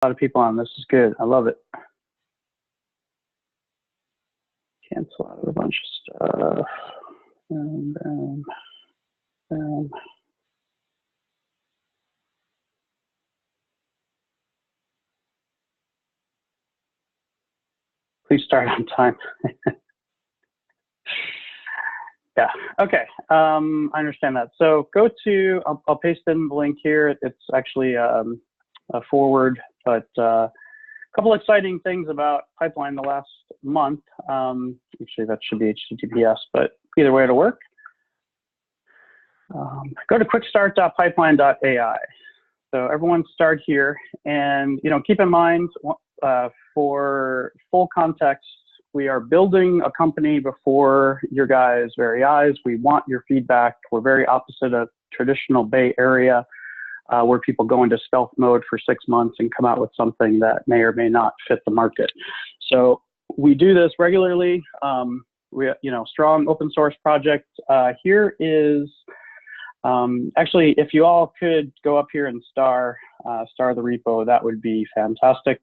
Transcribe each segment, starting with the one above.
lot of people on. This is good. I love it. Cancel out a bunch of stuff. And, please start on time. Yeah, okay, I understand that. So go to, I'll paste in the link here. It's actually a forward, but a couple exciting things about Pipeline the last month. Actually, that should be HTTPS, but either way it'll work. Go to quickstart.pipeline.ai. So everyone start here, and keep in mind, for full context, we are building a company before your guys' very eyes. We want your feedback. We're very opposite of traditional Bay Area, where people go into stealth mode for 6 months and come out with something that may or may not fit the market. So we do this regularly. Strong open source project. Here is, actually, if you all could go up here and star the repo, that would be fantastic.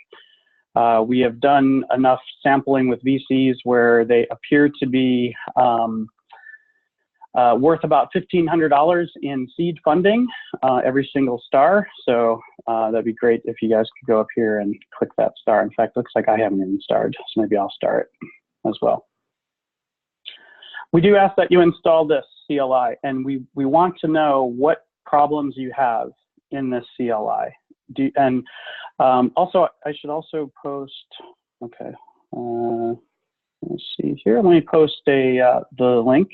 We have done enough sampling with VCs where they appear to be worth about $1,500 in seed funding, every single star. So that'd be great if you guys could go up here and click that star. In fact, looks like I haven't even starred, so maybe I'll star it as well. We do ask that you install this CLI, and we want to know what problems you have in this CLI. Also, I should also post, okay, let's see here. Let me post the link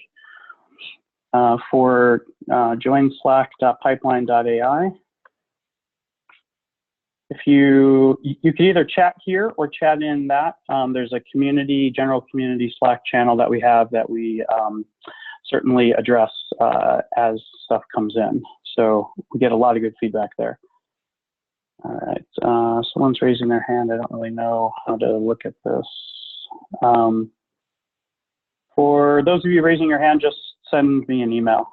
for join/slack.pipeline.ai. If you can either chat here or chat in that. There's a general community Slack channel that we have that we certainly address as stuff comes in. So we get a lot of good feedback there. All right, someone's raising their hand. I don't really know how to look at this. For those of you raising your hand, just send me an email.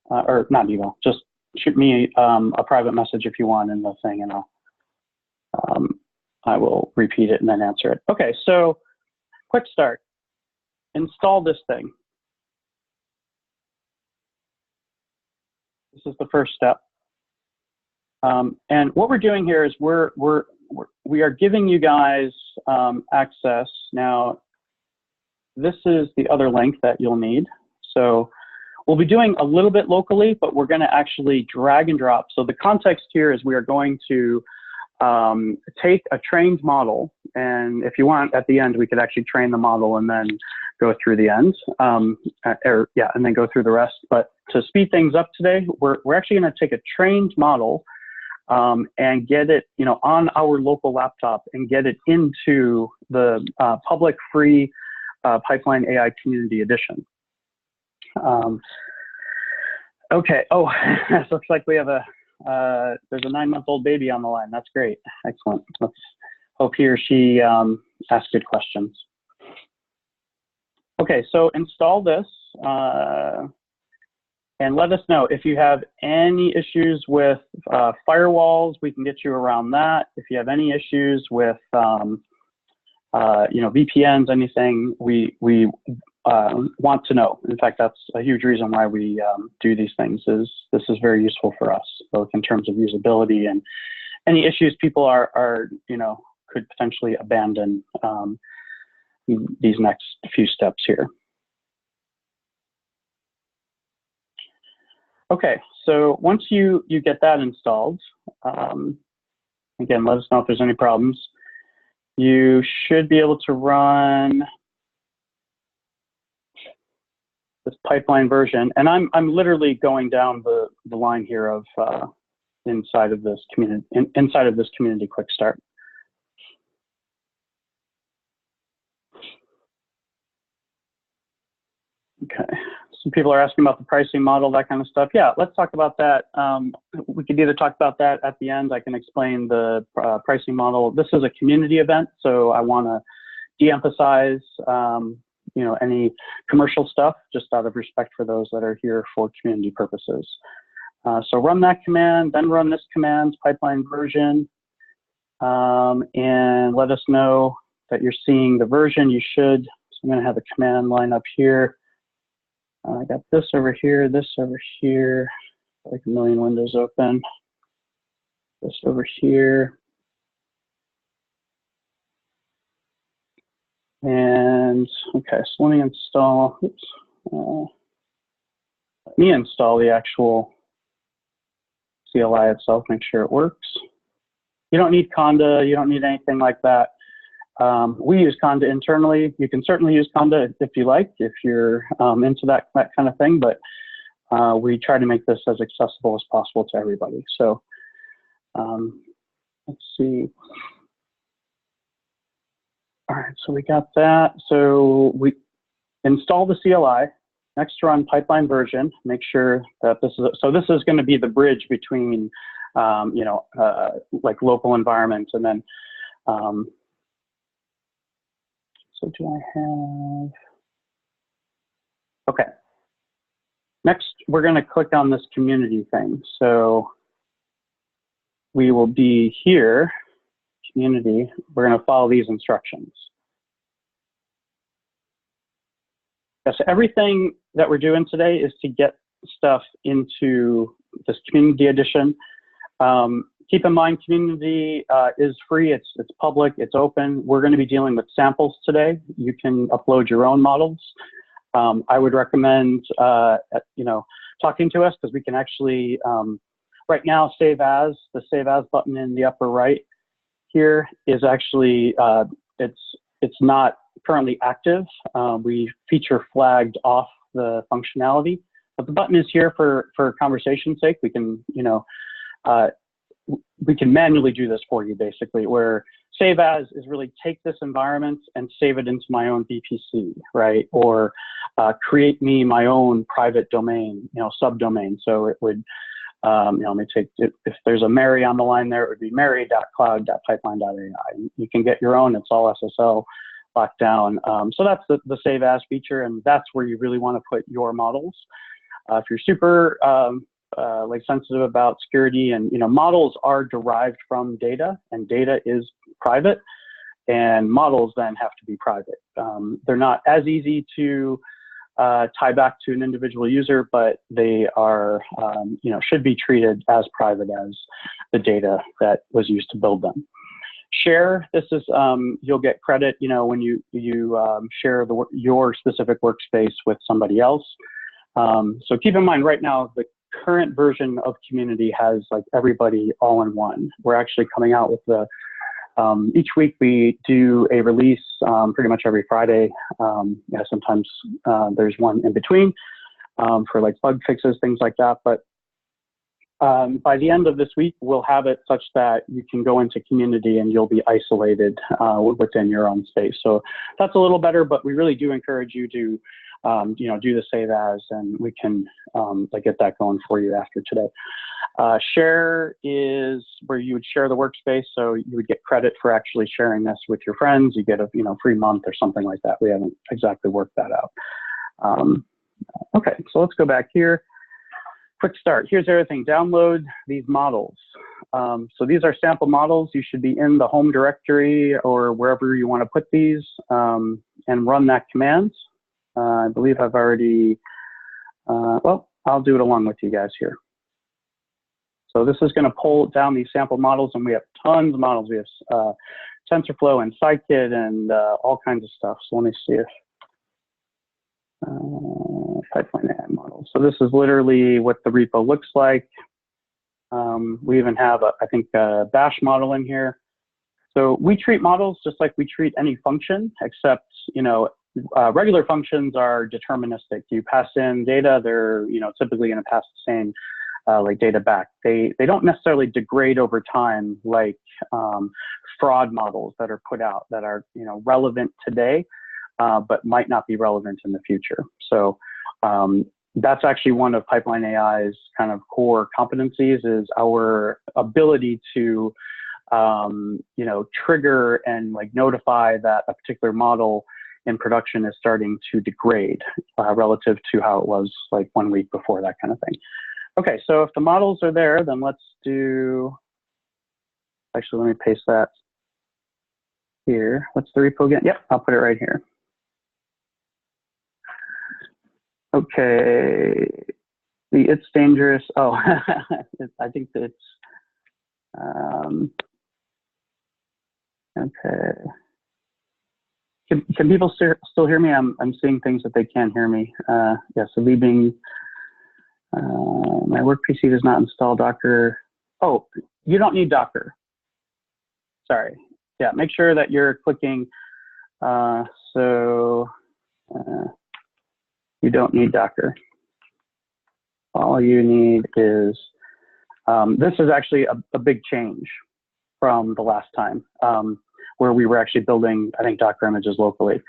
Or not email, just shoot me a private message if you want in the thing, and I will repeat it and then answer it. Okay, so quick start. Install this thing. This is the first step. And what we're doing here is we are giving you guys access. Now, this is the other link that you'll need. So we'll be doing a little bit locally, but we're going to actually drag and drop. So the context here is we are going to take a trained model, and if you want, at the end, we could actually train the model and then go through the end, and then go through the rest. But to speed things up today, we're actually going to take a trained model and get it, on our local laptop and get it into the public free PipelineAI Community Edition. Okay. Oh, it looks like we have there's a 9-month-old baby on the line. That's great. Excellent. Let's hope he or she asks good questions. Okay, so install this. And let us know if you have any issues with firewalls. We can get you around that. If you have any issues with, VPNs, anything, we want to know. In fact, that's a huge reason why we do these things. This is very useful for us, both in terms of usability and any issues people could potentially abandon these next few steps here. Okay, so once you get that installed, again, let us know if there's any problems. You should be able to run this pipeline version, and I'm literally going down the line here of inside of this community quick start. Okay. Some people are asking about the pricing model, that kind of stuff. Yeah, let's talk about that. We could either talk about that at the end. I can explain the pricing model. This is a community event, so I want to de-emphasize any commercial stuff, just out of respect for those that are here for community purposes. So run that command, then run this command, pipeline version. and let us know that you're seeing the version. You should. So I'm going to have the command line up here. I got this over here, like a million windows open. This over here. And okay, so let me install, let me install the actual CLI itself, make sure it works. You don't need Conda, you don't need anything like that. We use Conda internally. You can certainly use Conda if you like, if you're into that kind of thing, but we try to make this as accessible as possible to everybody. So let's see. All right, so we got that. So we install the CLI. Next, run pipeline version. Make sure that this is, so this is going to be the bridge between, like local environments and then, so do I have, okay. Next, we're going to click on this community thing. So we will be here, community. We're going to follow these instructions. Yes, everything that we're doing today is to get stuff into this community edition. Keep in mind, community is free, it's public, it's open. We're going to be dealing with samples today. You can upload your own models. I would recommend, talking to us because we can actually, right now, save as, the save as button in the upper right here is actually, it's not currently active. We feature flagged off the functionality, but the button is here for conversation's sake. We can, we can manually do this for you basically, where save as is really take this environment and save it into my own VPC, right? Or create me my own private domain, subdomain. So it would, let me take, if there's a Mary on the line there, it would be mary.cloud.pipeline.ai. You can get your own, it's all SSL locked down. So that's the save as feature, and that's where you really want to put your models. If you're super like sensitive about security, and models are derived from data, and data is private, and models then have to be private. They're not as easy to tie back to an individual user, but they are, should be treated as private as the data that was used to build them. Share, this is, you'll get credit, when you share your specific workspace with somebody else. So keep in mind right now, the current version of community has like everybody all in one. We're actually coming out with the, each week we do a release pretty much every Friday. Sometimes there's one in between for like bug fixes, things like that. But by the end of this week, we'll have it such that you can go into community and you'll be isolated within your own space. So that's a little better, but we really do encourage you to do the save as, and we can get that going for you after today. Share is where you would share the workspace, so you would get credit for actually sharing this with your friends. You get a free month or something like that. We haven't exactly worked that out. Okay, so let's go back here. Quick start. Here's everything. Download these models. So these are sample models. You should be in the home directory or wherever you want to put these, and run that command. I believe I've already, well, I'll do it along with you guys here. So this is going to pull down these sample models, and we have tons of models. We have TensorFlow and Scikit and all kinds of stuff. So let me see if PipelineAI models. So this is literally what the repo looks like. We even have, I think, a bash model in here. So we treat models just like we treat any function, except, regular functions are deterministic. You pass in data, they're, typically going to pass the same data back. They don't necessarily degrade over time like fraud models that are put out that are, relevant today, but might not be relevant in the future. So that's actually one of PipelineAI's kind of core competencies, is our ability to, trigger and notify that a particular model in production is starting to degrade relative to how it was like 1 week before, that kind of thing. Okay, so if the models are there, then let's do Actually, let me paste that here. What's the repo again? Yep, I'll put it right here. Okay, it's dangerous. Oh, I think that it's, okay. Can people still hear me? I'm seeing things that they can't hear me. Yeah, so leaving, my work PC does not install Docker. Oh, you don't need Docker. Sorry. Yeah, make sure that you're clicking, you don't need Docker. All you need is, this is actually a big change from the last time, where we were actually building, I think, Docker images locally.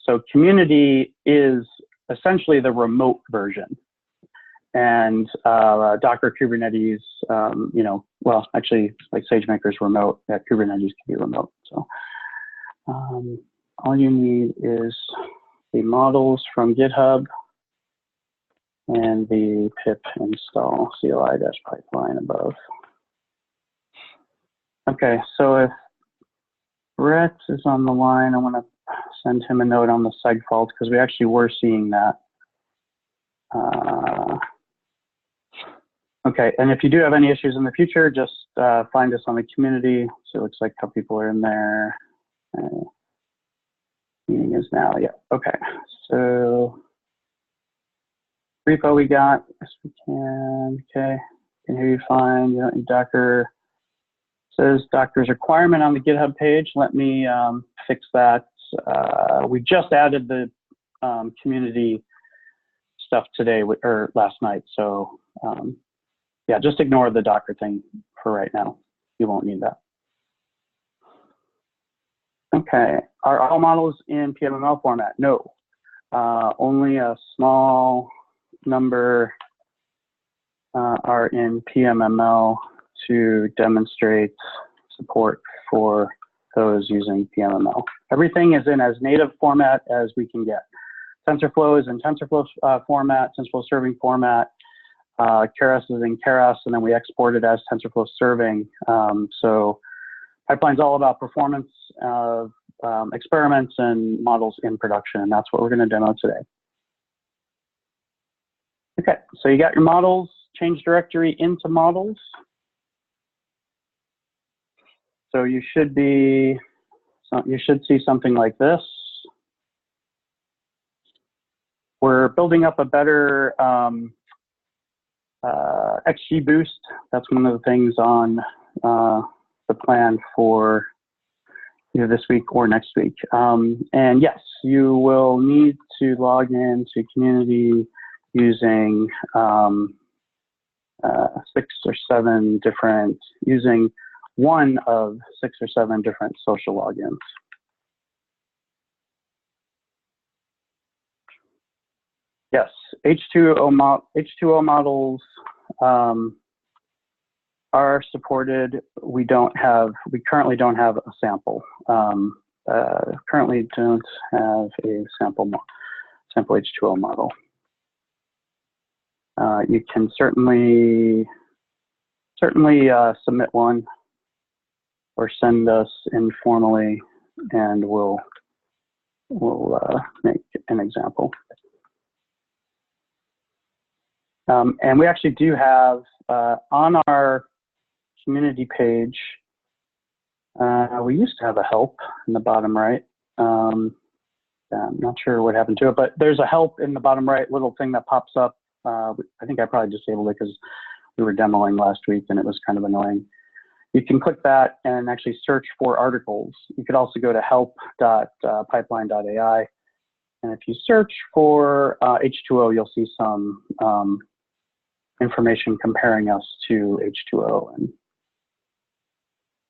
So community is essentially the remote version. And Docker Kubernetes, you know, well, actually, like SageMaker is remote. Yeah, Kubernetes can be remote. So all you need is the models from GitHub and the pip install CLI-pipeline above. Okay, so if Brett is on the line, I want to send him a note on the seg fault because we actually were seeing that. Okay, and if you do have any issues in the future, just find us on the community. So it looks like a couple people are in there. Meeting is now, yeah, okay. So repo we got, yes we can, okay. Can hear you fine, you don't need Docker. Says Docker's requirement on the GitHub page. Let me fix that. We just added the community stuff today, or last night. So yeah, just ignore the Docker thing for right now. You won't need that. Okay, are all models in PMML format? No, only a small number are in PMML to demonstrate support for those using PMML. Everything is in as native format as we can get. TensorFlow is in TensorFlow format, TensorFlow serving format. Keras is in Keras, and then we export it as TensorFlow serving. So Pipeline's all about performance of experiments and models in production, and that's what we're going to demo today. Okay, so you got your models, change directory into models. So you should see something like this. We're building up a better XGBoost. That's one of the things on the plan for either this week or next week. And yes, you will need to log in to community using 6 or 7 different, using one of 6 or 7 different social logins. Yes, H2O models are supported. We currently don't have a sample. Currently don't have a sample H2O model. You can certainly submit one or send us informally, and we'll make an example. And we actually do have on our community page, we used to have a help in the bottom right. I'm not sure what happened to it, but there's a help in the bottom right little thing that pops up. I think I probably disabled it because we were demoing last week and it was kind of annoying. You can click that and actually search for articles. You could also go to help.pipeline.ai. And if you search for H2O, you'll see some information comparing us to H2O and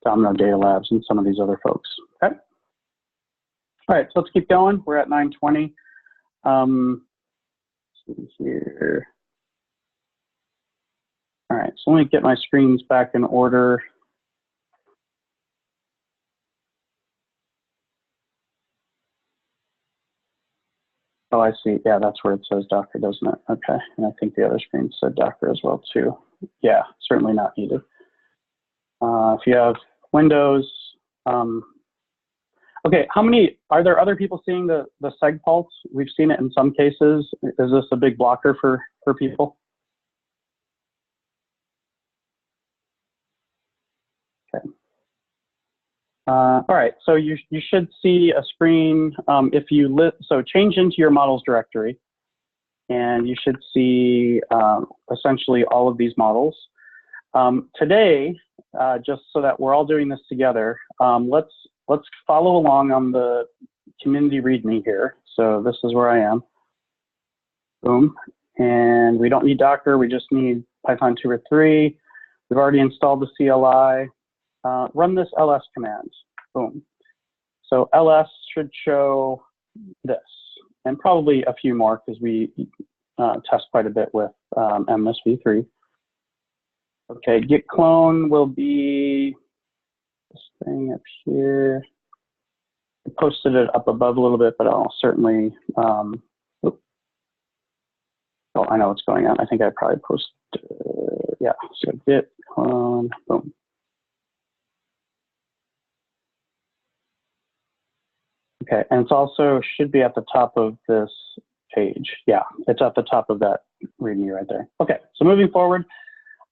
Domino Data Labs and some of these other folks. Okay. All right, so let's keep going. We're at 9:20. Let's see here. All right, so let me get my screens back in order. Oh, I see. Yeah, that's where it says Docker, doesn't it? Okay, and I think the other screen said Docker as well too. Yeah, certainly not needed. If you have Windows. Okay, are there other people seeing the seg pulse? We've seen it in some cases. Is this a big blocker for people? Okay. All right, so you should see a screen if you so change into your models directory, and you should see essentially all of these models. Today, just so that we're all doing this together, let's follow along on the community README here. So this is where I am. Boom. And we don't need Docker, we just need Python 2 or 3. We've already installed the CLI. Run this ls command. Boom. So ls should show this, and probably a few more because we test quite a bit with MNIST v3. Okay, git clone will be this thing up here. I posted it up above a little bit, but I'll certainly, oh, I know what's going on. I think I probably posted, yeah, so git clone, boom. Okay, and it's also should be at the top of this page. Yeah, it's at the top of that README right there. Okay, so moving forward,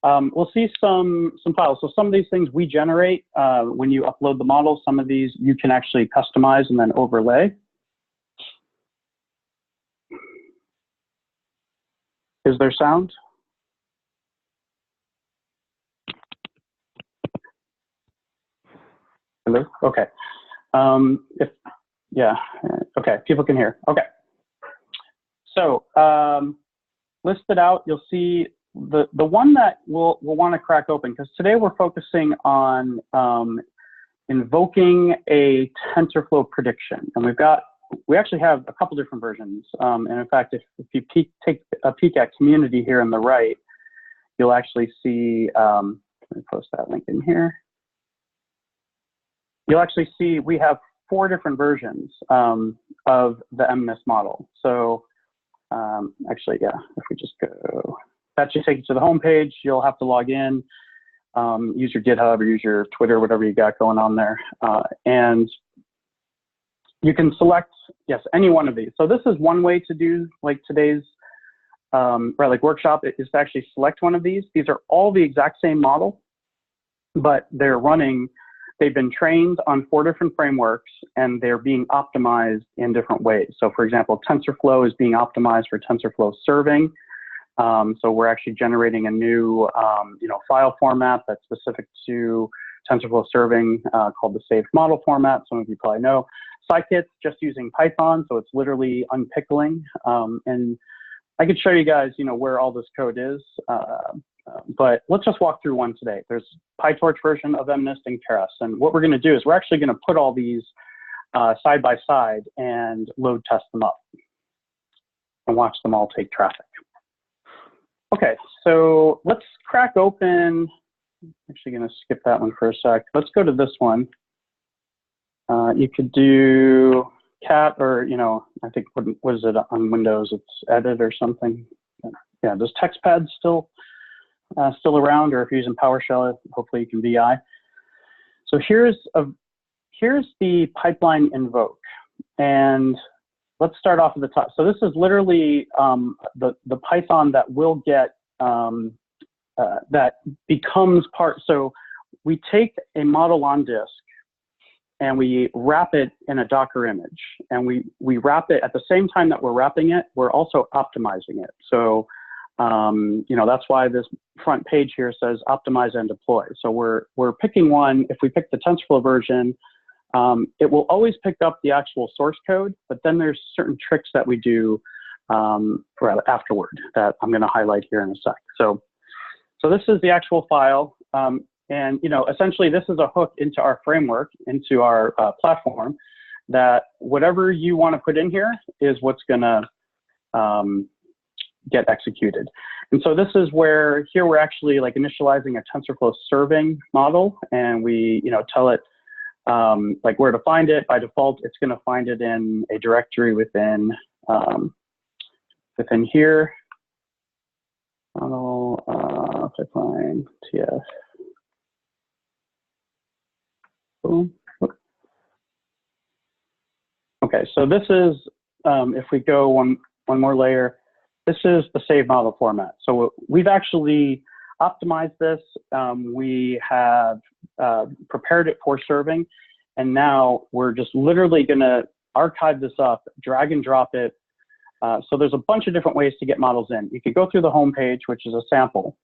we'll see some files. So some of these things we generate when you upload the model. Some of these you can actually customize and then overlay. Is there sound? Hello? Okay. Yeah, okay, people can hear. Okay. So listed out, you'll see the one that we'll want to crack open, because today we're focusing on invoking a TensorFlow prediction. And we actually have a couple different versions. And in fact, if you take a peek at community here on the right, you'll actually see, let me post that link in here. You'll actually see we have 4 different versions of the MNIST model. So actually, yeah, if we just go, that should take you to the home page. You'll have to log in, use your GitHub or use your Twitter, whatever you got going on there. And you can select, yes, any one of these. So this is one way to do like today's workshop is to actually select one of these. These are all the exact same model, but they've been trained on 4 different frameworks and they're being optimized in different ways. So for example, TensorFlow is being optimized for TensorFlow serving. So we're actually generating a new file format that's specific to TensorFlow serving called the saved model format. Some of you probably know. Scikit just using Python, so it's literally unpickling. And I could show you guys, where all this code is. But let's just walk through one today. There's PyTorch version of MNIST and Keras. And what we're going to do is we're actually going to put all these side by side and load test them up and watch them all take traffic. Okay, so let's crack open. I'm actually going to skip that one for a sec. Let's go to this one. You could do cat or, I think, what is it on Windows? It's edit or something. Yeah, does TextPad still around, or if you're using PowerShell, hopefully you can VI. So here's the pipeline invoke, and let's start off at the top. So this is literally the Python that will get that becomes part. So we take a model on disk and we wrap it in a Docker image, and we wrap it at the same time that we're wrapping it. We're also optimizing it. So that's why this front page here says optimize and deploy. So we're picking one. If we pick the TensorFlow version, it will always pick up the actual source code, but then there's certain tricks that we do afterward that I'm going to highlight here in a sec. So this is the actual file. And essentially this is a hook into our framework, into our platform, that whatever you want to put in here is what's going to get executed. And so this is where here we're actually like initializing a TensorFlow serving model, and we tell it like where to find it. By default, it's going to find it in a directory within here. Model pipeline TF. boom. Okay, so this is, if we go one more layer, this is the save model format. So we've actually optimized this. We have prepared it for serving, and now we're just literally going to archive this up, drag and drop it. So there's a bunch of different ways to get models in. You can go through the home page, which is a sample.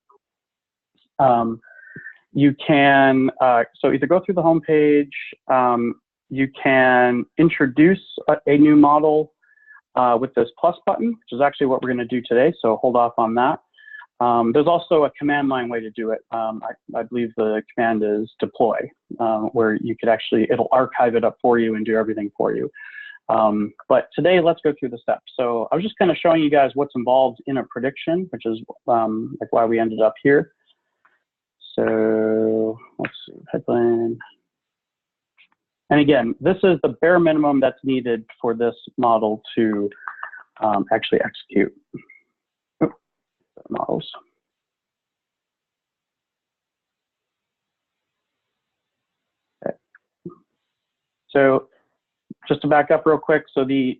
You can, so either go through the home page, you can introduce a new model with this plus button, which is actually what we're going to do today, so hold off on that. There's also a command line way to do it. I believe the command is deploy, where you could actually, it'll archive it up for you and do everything for you. But today, let's go through the steps. So I was just kind of showing you guys what's involved in a prediction, which is like why we ended up here. So let's see, pipeline. And again, this is the bare minimum that's needed for this model to actually execute. Models. Okay. So just to back up real quick, so the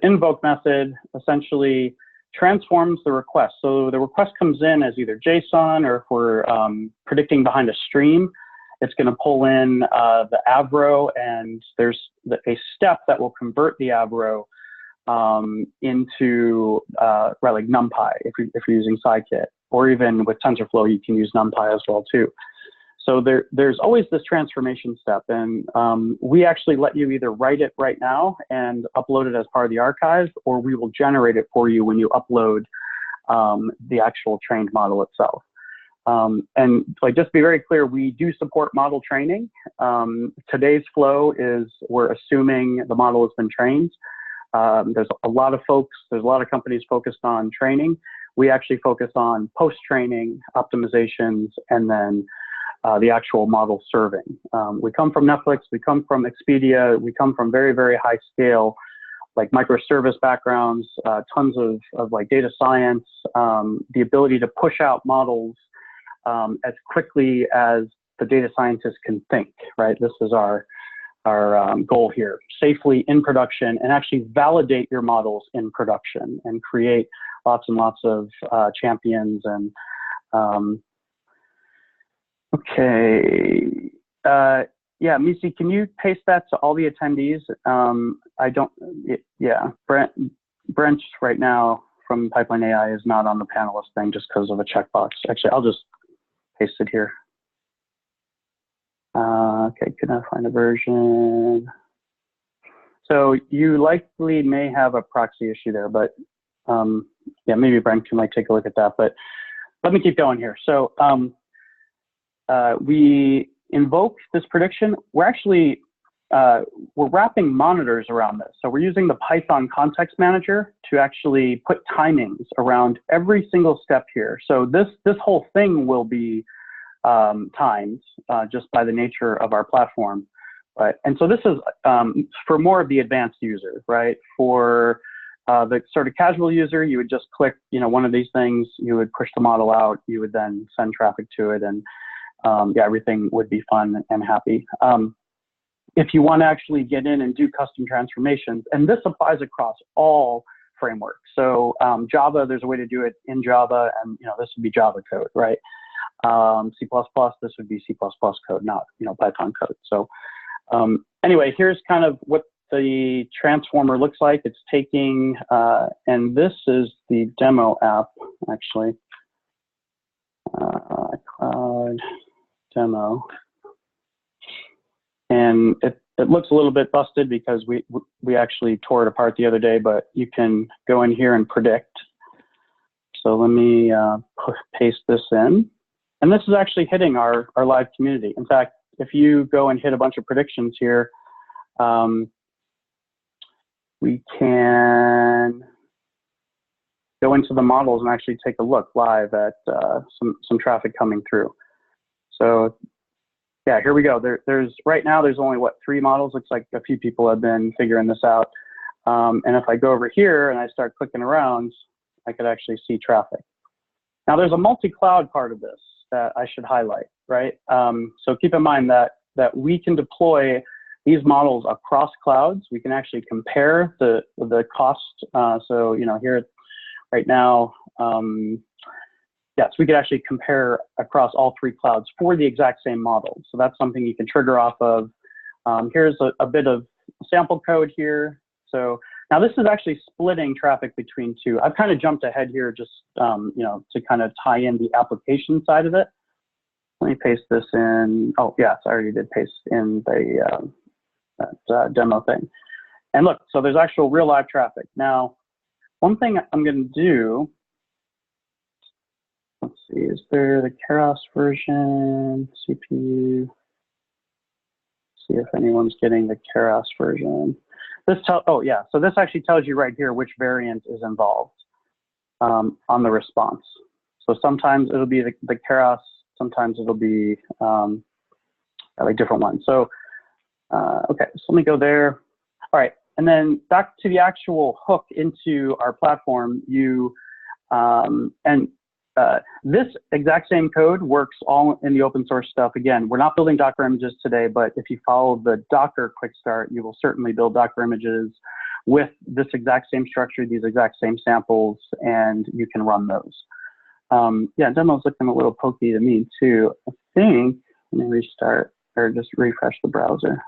invoke method essentially transforms the request. So the request comes in as either JSON, or if we're predicting behind a stream, it's going to pull in the avro, and there's a step that will convert the avro into like NumPy if you're using Scikit, or even with TensorFlow you can use NumPy as well too. So there's always this transformation step, and we actually let you either write it right now and upload it as part of the archive, or we will generate it for you when you upload the actual trained model itself. And like, just to be very clear, we do support model training. Today's flow is we're assuming the model has been trained. There's a lot of companies focused on training. We actually focus on post-training optimizations, and then the actual model serving. We come from Netflix, we come from Expedia, we come from very, very high scale, like microservice backgrounds, tons of like data science, the ability to push out models as quickly as the data scientists can think, right? This is our goal here, safely in production, and actually validate your models in production and create lots and lots of champions. And okay, yeah, Missy, can you paste that to all the attendees? Yeah, Brent right now from PipelineAI is not on the panelist thing just because of a checkbox. Actually, I'll just paste it here. Okay, can I find a version? So you likely may have a proxy issue there, but yeah, maybe Brent can like take a look at that. But let me keep going here. So we invoke this prediction. We're actually we're wrapping monitors around this. So we're using the Python context manager to actually put timings around every single step here. So this whole thing will be timed just by the nature of our platform. Right? And so this is for more of the advanced user, right? For the sort of casual user, you would just click, one of these things, you would push the model out, you would then send traffic to it, and yeah, everything would be fun and happy. If you want to actually get in and do custom transformations, and this applies across all frameworks. So Java, there's a way to do it in Java, and this would be Java code, right? C++, this would be C++ code, not Python code. So anyway, here's kind of what the transformer looks like. It's taking, and this is the demo app actually, cloud demo. And it looks a little bit busted because we actually tore it apart the other day, but you can go in here and predict. So let me paste this in. And this is actually hitting our live community. In fact, if you go and hit a bunch of predictions here, we can go into the models and actually take a look live at some traffic coming through. So yeah, here we go. Right now there's only, what, 3 models? Looks like a few people have been figuring this out. And if I go over here and I start clicking around, I could actually see traffic. Now there's a multi-cloud part of this that I should highlight, right? So keep in mind that that we can deploy these models across clouds. We can actually compare the cost. So, you know, here right now, yes, we could actually compare across all 3 clouds for the exact same model. So that's something you can trigger off of. Here's a bit of sample code here. So now this is actually splitting traffic between 2. I've kind of jumped ahead here just, you know, to kind of tie in the application side of it. Let me paste this in. Oh, yes, I already did paste in the that demo thing. And look, so there's actual real live traffic. Now, one thing I'm going to do, let's see, is there the Keras version, CPU? See if anyone's getting the Keras version. Oh yeah, so this actually tells you right here which variant is involved on the response. So sometimes it'll be the Keras, sometimes it'll be like different ones. So okay, so let me go there. All right, and then back to the actual hook into our platform. This exact same code works all in the open source stuff. Again, we're not building Docker images today, but if you follow the Docker quick start, you will certainly build Docker images with this exact same structure, these exact same samples, and you can run those. Yeah, demo's looking a little pokey to me too. I think, let me restart or just refresh the browser.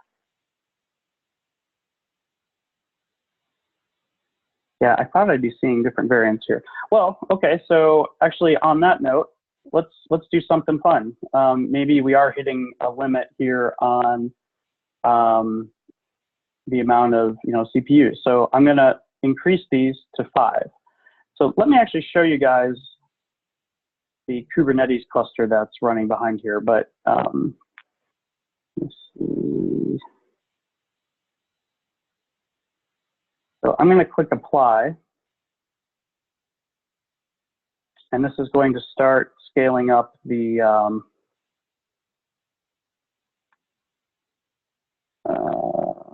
Yeah, I thought I'd be seeing different variants here. Well, okay, so actually on that note, let's do something fun. Maybe we are hitting a limit here on the amount of CPUs. So I'm going to increase these to 5. So let me actually show you guys the Kubernetes cluster that's running behind here. But let's see. So I'm going to click apply. And this is going to start scaling up the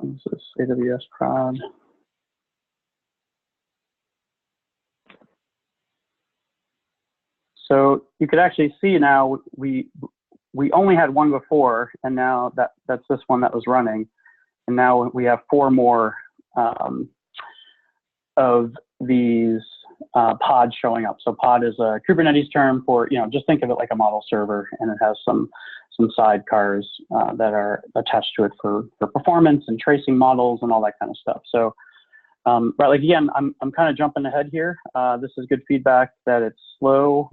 this is AWS prod. So you could actually see now we only had one before, and now that's this one that was running, and now we have 4 more of these pods showing up. So pod is a Kubernetes term for, just think of it like a model server, and it has some sidecars that are attached to it for performance and tracing models and all that kind of stuff. So, right, like again, I'm kind of jumping ahead here. This is good feedback that it's slow.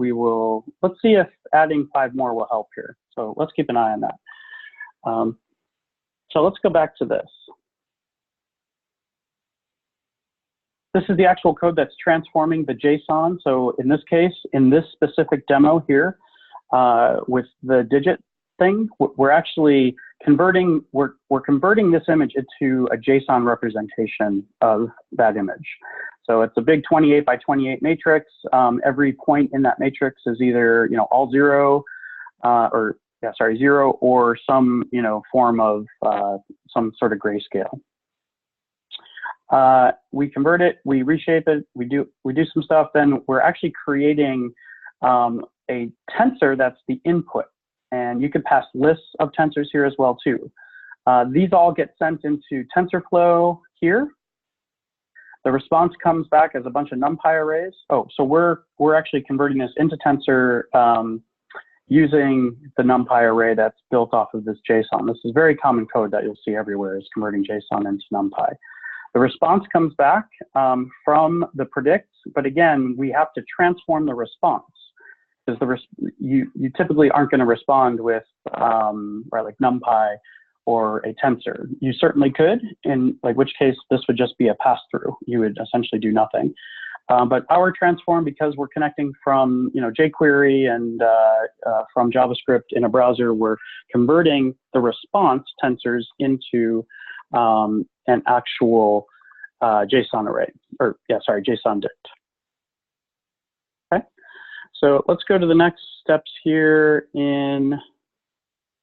Let's see if adding 5 more will help here. So let's keep an eye on that. So let's go back to this. This is the actual code that's transforming the JSON. So in this case, in this specific demo here, with the digit thing, we're actually converting, we're converting this image into a JSON representation of that image. So it's a big 28 by 28 matrix. Every point in that matrix is either, all 0, or 0, or some, form of some sort of grayscale. We convert it, we reshape it, we do some stuff, then we're actually creating a tensor that's the input. And you could pass lists of tensors here as well too. These all get sent into TensorFlow here. The response comes back as a bunch of NumPy arrays. Oh, so we're actually converting this into tensor using the NumPy array that's built off of this JSON. This is very common code that you'll see everywhere, is converting JSON into NumPy. The response comes back from the predict, but again, we have to transform the response, because you typically aren't going to respond with right, like NumPy or a tensor. You certainly could, in which case this would just be a pass-through. You would essentially do nothing. But our transform, because we're connecting from jQuery and from JavaScript in a browser, we're converting the response tensors into an actual JSON array, or JSON dict. Okay, so let's go to the next steps here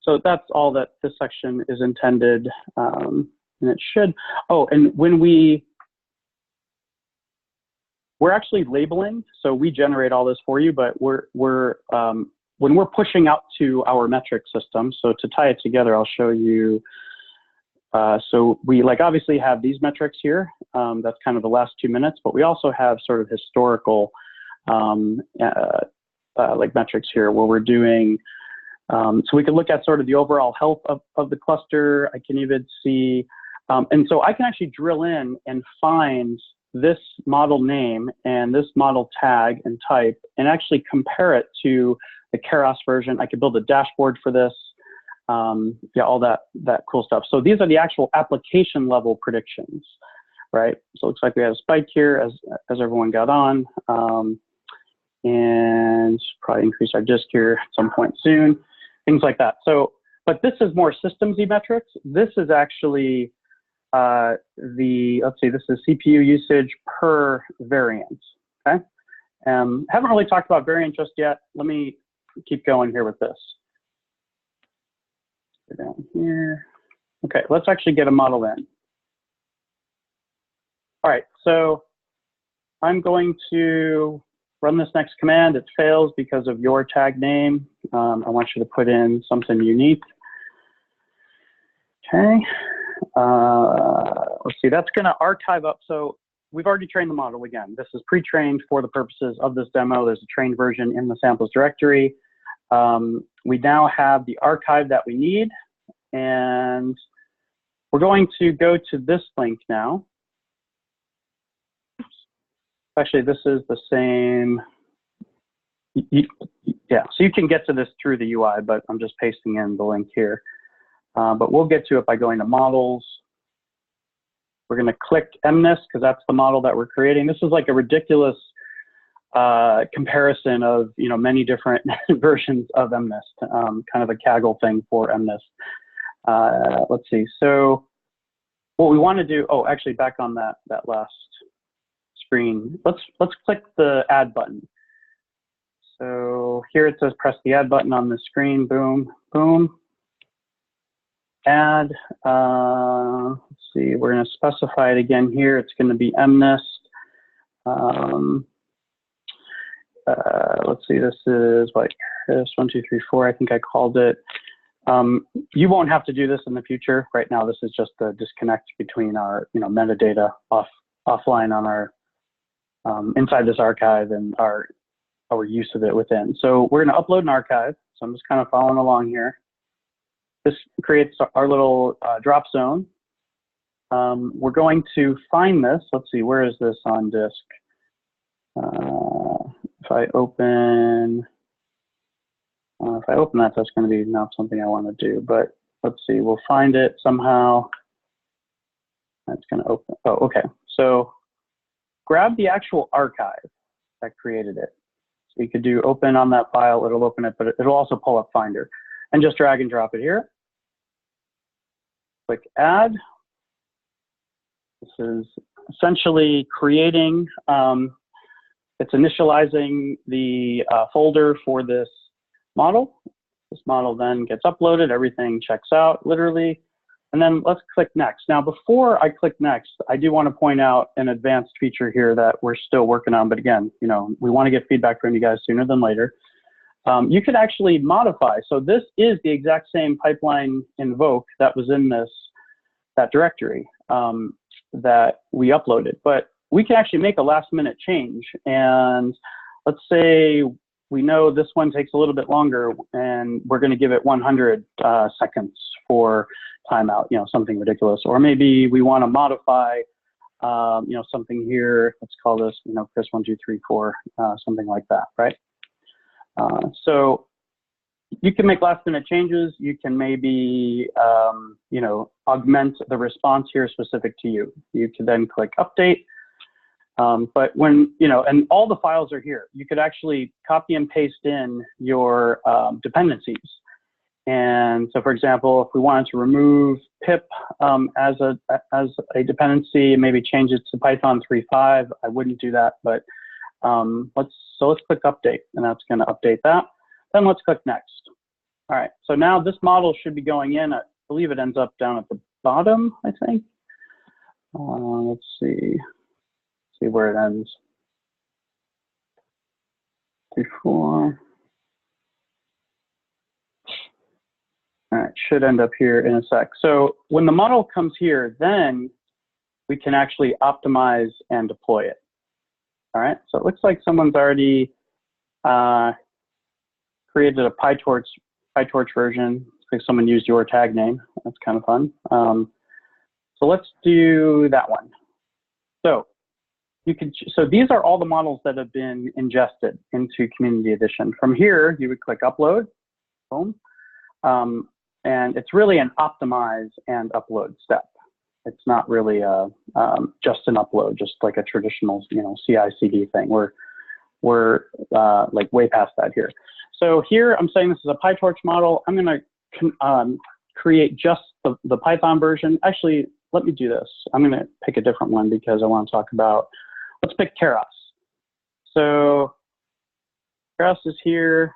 so that's all that this section is intended, and it should, and when we're actually labeling, so we generate all this for you, but we're when we're pushing out to our metric system, so to tie it together, I'll show you. So we obviously have these metrics here. That's kind of the last 2 minutes, but we also have sort of historical metrics here where we're doing. So we can look at sort of the overall health of the cluster. I can even see, and so I can actually drill in and find this model name and this model tag and type and actually compare it to the Keras version. I could build a dashboard for this. Yeah, all that cool stuff. So these are the actual application level predictions, right? So it looks like we had a spike here as everyone got on, and probably increase our disk here at some point soon, things like that. So, but this is more systemsy metrics. This is actually let's see, this is CPU usage per variant, okay? Haven't really talked about variant just yet. Let me keep going here with this. Go down here. Okay, let's actually get a model in. All right, so I'm going to run this next command. It fails because of your tag name. I want you to put in something unique. Okay, let's see, that's gonna archive up. So we've already trained the model again. This is pre-trained for the purposes of this demo. There's a trained version in the samples directory. We now have the archive that we need, and we're going to go to this link now. Actually, this is the same. Yeah, so you can get to this through the UI, but I'm just pasting in the link here. But we'll get to it by going to models. We're going to click MNIST because that's the model that we're creating. This is like a ridiculous comparison of many different versions of MNIST, kind of a Kaggle thing for MNIST. Let's see. So what we want to do. Oh, actually, back on that last screen. Let's click the add button. So here it says press the add button on the screen. Boom, boom. Add. Let's see. We're going to specify it again here. It's going to be MNIST. Let's see, this is like this 1, 2, 3, 4. I think I called it. You won't have to do this in the future. Right now, this is just a disconnect between our metadata offline on our inside this archive and our use of it within. So we're going to upload an archive. So I'm just kind of following along here. This creates our little drop zone. We're going to find this. Let's see, where is this on disk? If I open that, that's going to be not something I want to do, but let's see, we'll find it somehow. That's going to open. Oh, okay. So grab the actual archive that created it. So you could do open on that file, it'll open it, but it'll also pull up Finder. And just drag and drop it here. Click add. This is essentially creating, it's initializing the folder for this model. This model then gets uploaded, everything checks out literally, and then let's click next. Now, before I click next, I do want to point out an advanced feature here that we're still working on, but again, we want to get feedback from you guys sooner than later. You could actually modify. So this is the exact same pipeline invoke that was in that directory that we uploaded, but we can actually make a last minute change. And let's say we know this one takes a little bit longer and we're going to give it 100 seconds for timeout, something ridiculous. Or maybe we want to modify, something here. Let's call this, Chris 1, 2, 3, 4, something like that, right? So you can make last minute changes. You can maybe, augment the response here specific to you. You can then click update. But when, and all the files are here, you could actually copy and paste in your dependencies. And so, for example, if we wanted to remove pip as a dependency and maybe change it to Python 3.5, I wouldn't do that. But let's click update, and that's going to update that. Then let's click next. All right. So now this model should be going in. I believe it ends up down at the bottom, I think. Let's see. See where it ends. 3, 4. All right, should end up here in a sec. So when the model comes here, then we can actually optimize and deploy it. All right, so it looks like someone's already created a PyTorch version. Looks like someone used your tag name. That's kind of fun. So let's do that one. So so these are all the models that have been ingested into Community Edition. From here, you would click Upload, boom, and it's really an optimize and upload step. It's not really just an upload, just like a traditional, CI/CD thing. We're like way past that here. So here I'm saying this is a PyTorch model. I'm going to create just the Python version. Actually, let me do this. I'm going to pick a different one because I want to talk about. Let's pick Keras. So Keras is here.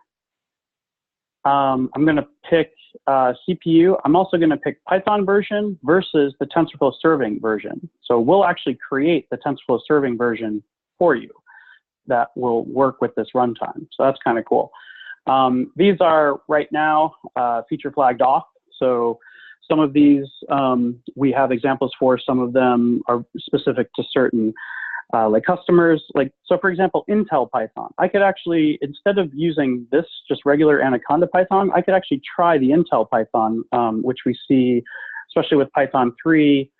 I'm going to pick CPU. I'm also going to pick Python version versus the TensorFlow serving version. So we'll actually create the TensorFlow serving version for you that will work with this runtime. So that's kind of cool. These are right now feature flagged off. So some of these we have examples for. Some of them are specific to certain like customers. Like, so for example, Intel Python. I could actually, instead of using this just regular Anaconda Python, I could actually try the Intel Python, which we see, especially with Python 3,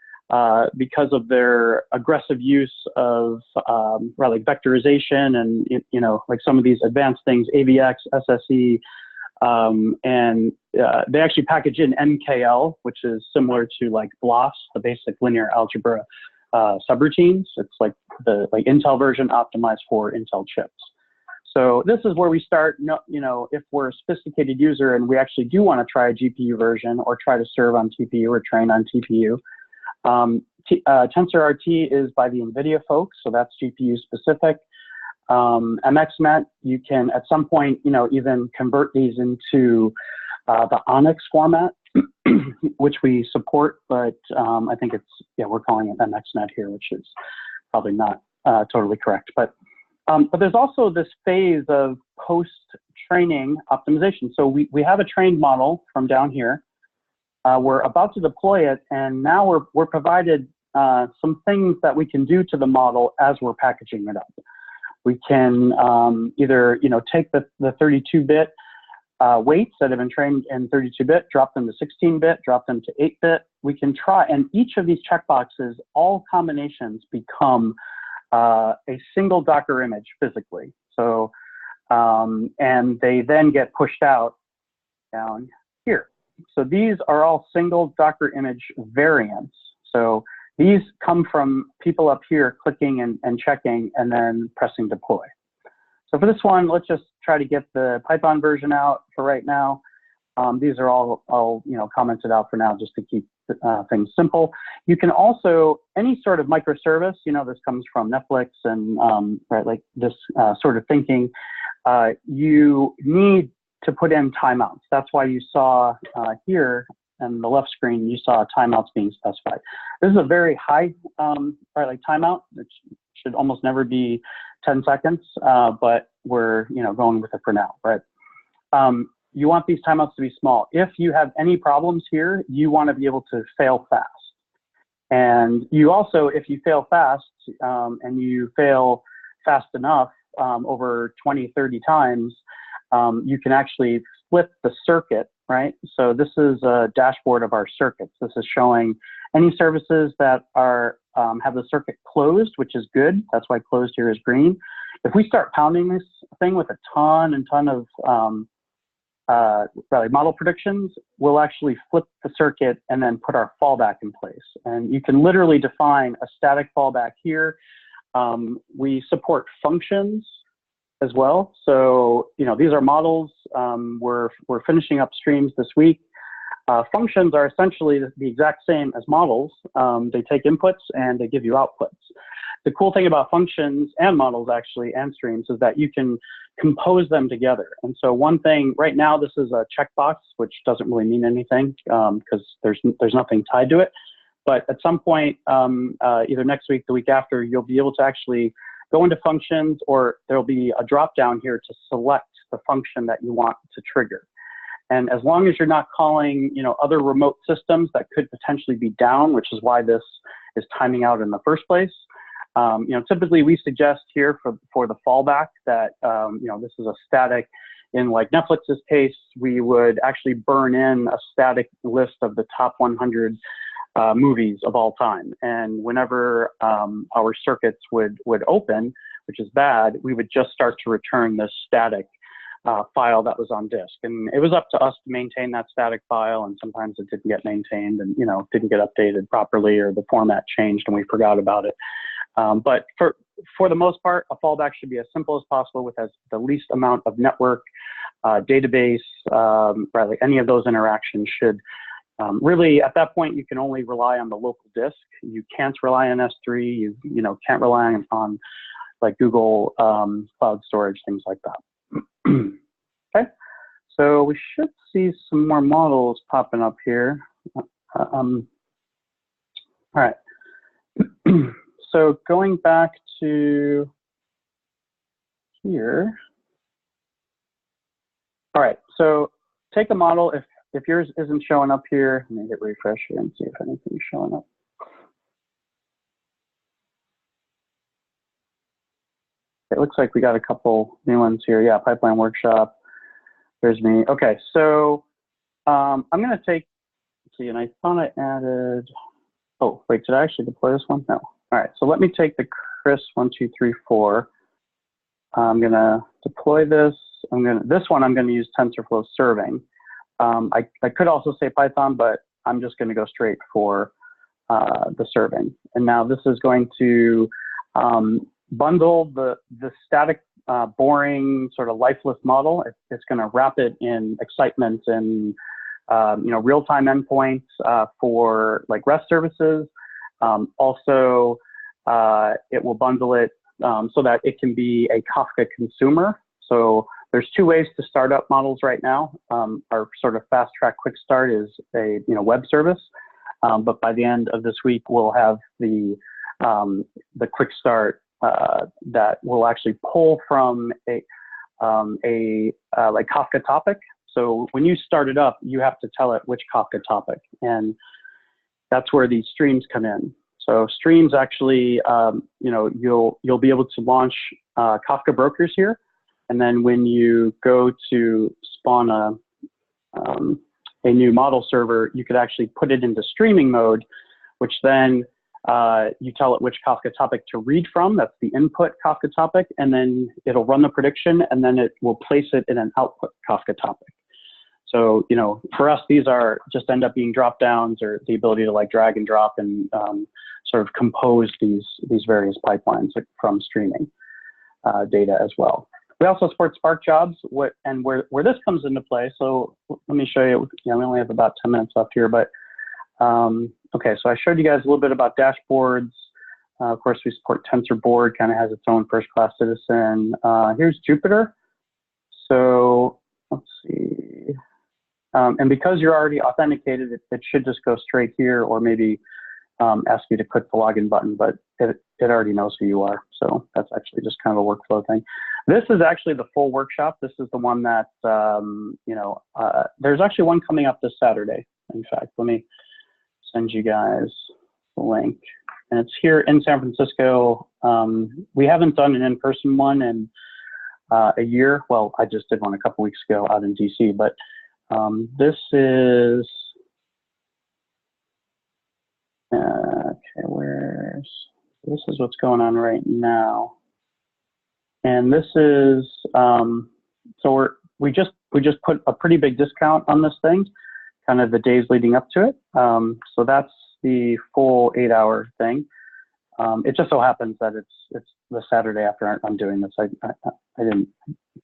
because of their aggressive use of like vectorization and like some of these advanced things, AVX, SSE, and they actually package in MKL, which is similar to like BLAS, the basic linear algebra subroutines. It's like the Intel version optimized for Intel chips. So this is where we start, if we're a sophisticated user and we actually do want to try a GPU version or try to serve on TPU or train on TPU. TensorRT is by the NVIDIA folks, so that's GPU specific. MXNet, you can at some point, even convert these into the Onyx format, which we support, but I think we're calling it MXNet here, which is probably not totally correct. But there's also this phase of post-training optimization. So we have a trained model from down here. We're about to deploy it, and now we're provided some things that we can do to the model as we're packaging it up. We can either take the 32-bit weights that have been trained in 32-bit, drop them to 16-bit, drop them to 8-bit. We can try, and each of these checkboxes, all combinations become a single Docker image physically. So, and they then get pushed out down here. So these are all single Docker image variants. So these come from people up here clicking and checking and then pressing deploy. So for this one, let's just try to get the Python version out for right now. These are all commented out for now just to keep things simple. You can also, any sort of microservice, this comes from Netflix and like this sort of thinking, you need to put in timeouts. That's why you saw here on the left screen, you saw timeouts being specified. This is a very high like timeout. It should almost never be 10 seconds, but we're going with it for now. But you want these timeouts to be small. If you have any problems here, you want to be able to fail fast. And you also, if you fail fast and you fail fast enough over 20, 30 times, you can actually flip the circuit, right? So this is a dashboard of our circuits. This is showing any services that are have the circuit closed, which is good. That's why closed here is green. If we start pounding this thing with a ton of model predictions, we'll actually flip the circuit and then put our fallback in place. And you can literally define a static fallback here. We support functions as well. So, these are models. We're finishing up streams this week. Functions are essentially the exact same as models. They take inputs and they give you outputs. The cool thing about functions and models actually and streams is that you can compose them together. And so one thing right now, this is a checkbox, which doesn't really mean anything because there's nothing tied to it. But at some point, either next week, the week after, you'll be able to actually go into functions, or there'll be a drop down here to select the function that you want to trigger. And as long as you're not calling, other remote systems that could potentially be down, which is why this is timing out in the first place. Typically we suggest here for the fallback that, this is a static. In like Netflix's case, we would actually burn in a static list of the top 100 movies of all time. And whenever our circuits would open, which is bad, we would just start to return this static file that was on disk. And it was up to us to maintain that static file, and sometimes it didn't get maintained and didn't get updated properly, or the format changed and we forgot about it. But for the most part, a fallback should be as simple as possible with the least amount of network, database, right, like any of those interactions should really, at that point, you can only rely on the local disk. You can't rely on S3. You can't rely on like Google cloud storage, things like that. Okay, so we should see some more models popping up here. All right. So going back to here. All right, so take a model. If yours isn't showing up here, let me hit refresh here and see if anything's showing up. It looks like we got a couple new ones here. Yeah, Pipeline Workshop. There's me. Okay, so I'm going to take, and I thought I added, oh, wait, did I actually deploy this one? No. All right, so let me take the Chris1234. I'm going to deploy this. This one I'm going to use TensorFlow serving. I could also say Python, but I'm just going to go straight for the serving. And now this is going to bundle the static, boring, sort of lifeless model. It's going to wrap it in excitement and real-time endpoints for like REST services. Also, it will bundle it so that it can be a Kafka consumer. So there's two ways to start up models right now. Our sort of fast track quick start is a web service, but by the end of this week we'll have the quick start that will actually pull from a like Kafka topic. So when you start it up, you have to tell it which Kafka topic, and that's where these streams come in. So streams actually, you'll be able to launch Kafka brokers here. And then when you go to spawn a new model server, you could actually put it into streaming mode, which then you tell it which Kafka topic to read from. That's the input Kafka topic. And then it'll run the prediction, and then it will place it in an output Kafka topic. So, for us, these are just end up being drop downs, or the ability to like drag and drop and sort of compose these various pipelines from streaming data as well. We also support Spark jobs, and where this comes into play. So let me show you. We only have about 10 minutes left here, but okay. So I showed you guys a little bit about dashboards. Of course, we support TensorBoard. Kind of has its own first-class citizen. Here's Jupyter. So let's see. And because you're already authenticated, it should just go straight here, or maybe ask you to click the login button, but it already knows who you are. So that's actually just kind of a workflow thing. This is actually the full workshop. This is the one that, there's actually one coming up this Saturday. In fact, let me send you guys the link. And it's here in San Francisco. We haven't done an in-person one in a year. Well, I just did one a couple weeks ago out in DC, but this is, okay, this is what's going on right now. And this is, so we just put a pretty big discount on this thing, kind of the days leading up to it. So that's the full 8-hour thing. It just so happens that it's the Saturday after I'm doing this. I didn't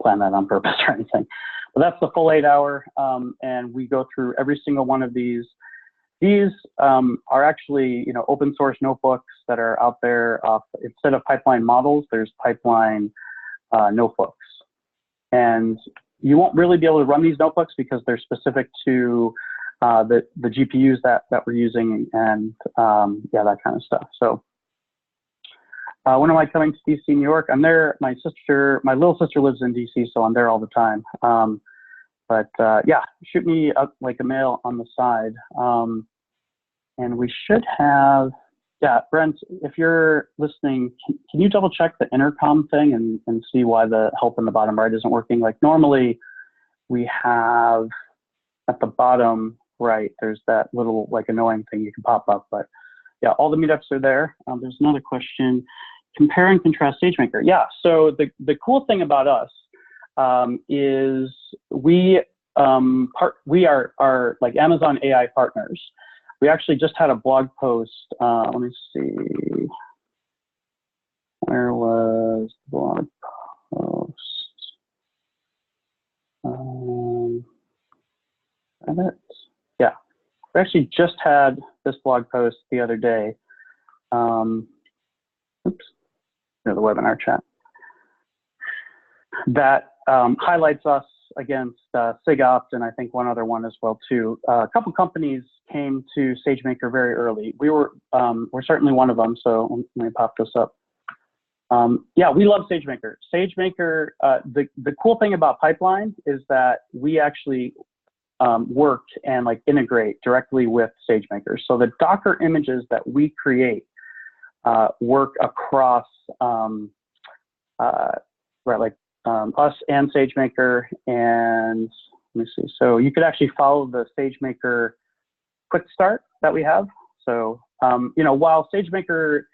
plan that on purpose or anything. But that's the full 8-hour, and we go through every single one of these. These are actually, open source notebooks that are out there. Instead of pipeline models, there's pipeline notebooks. And you won't really be able to run these notebooks because they're specific to the GPUs that we're using, and yeah, that kind of stuff. So when am I coming to DC, New York? I'm there. My little sister lives in DC, so I'm there all the time. But yeah, shoot me up like a mail on the side. And we should have, yeah, Brent, if you're listening, can you double check the intercom thing and see why the help in the bottom right isn't working? Like normally we have at the bottom right, there's that little like annoying thing you can pop up, but yeah, all the meetups are there. There's another question, compare and contrast SageMaker. Yeah, so the cool thing about us is we are like Amazon AI partners. We actually just had a blog post. Let me see. Where was the blog post? Edit. Yeah, we actually just had this blog post the other day. Oops, the webinar chat. That highlights us against SigOpt and I think one other one as well too. A couple companies came to SageMaker very early. We're certainly one of them. So let me pop this up. Yeah, we love SageMaker. SageMaker, the cool thing about Pipeline is that we actually work and like integrate directly with SageMaker. So the Docker images that we create work across us and SageMaker. And let me see. So you could actually follow the SageMaker quick start that we have. So you know, while SageMaker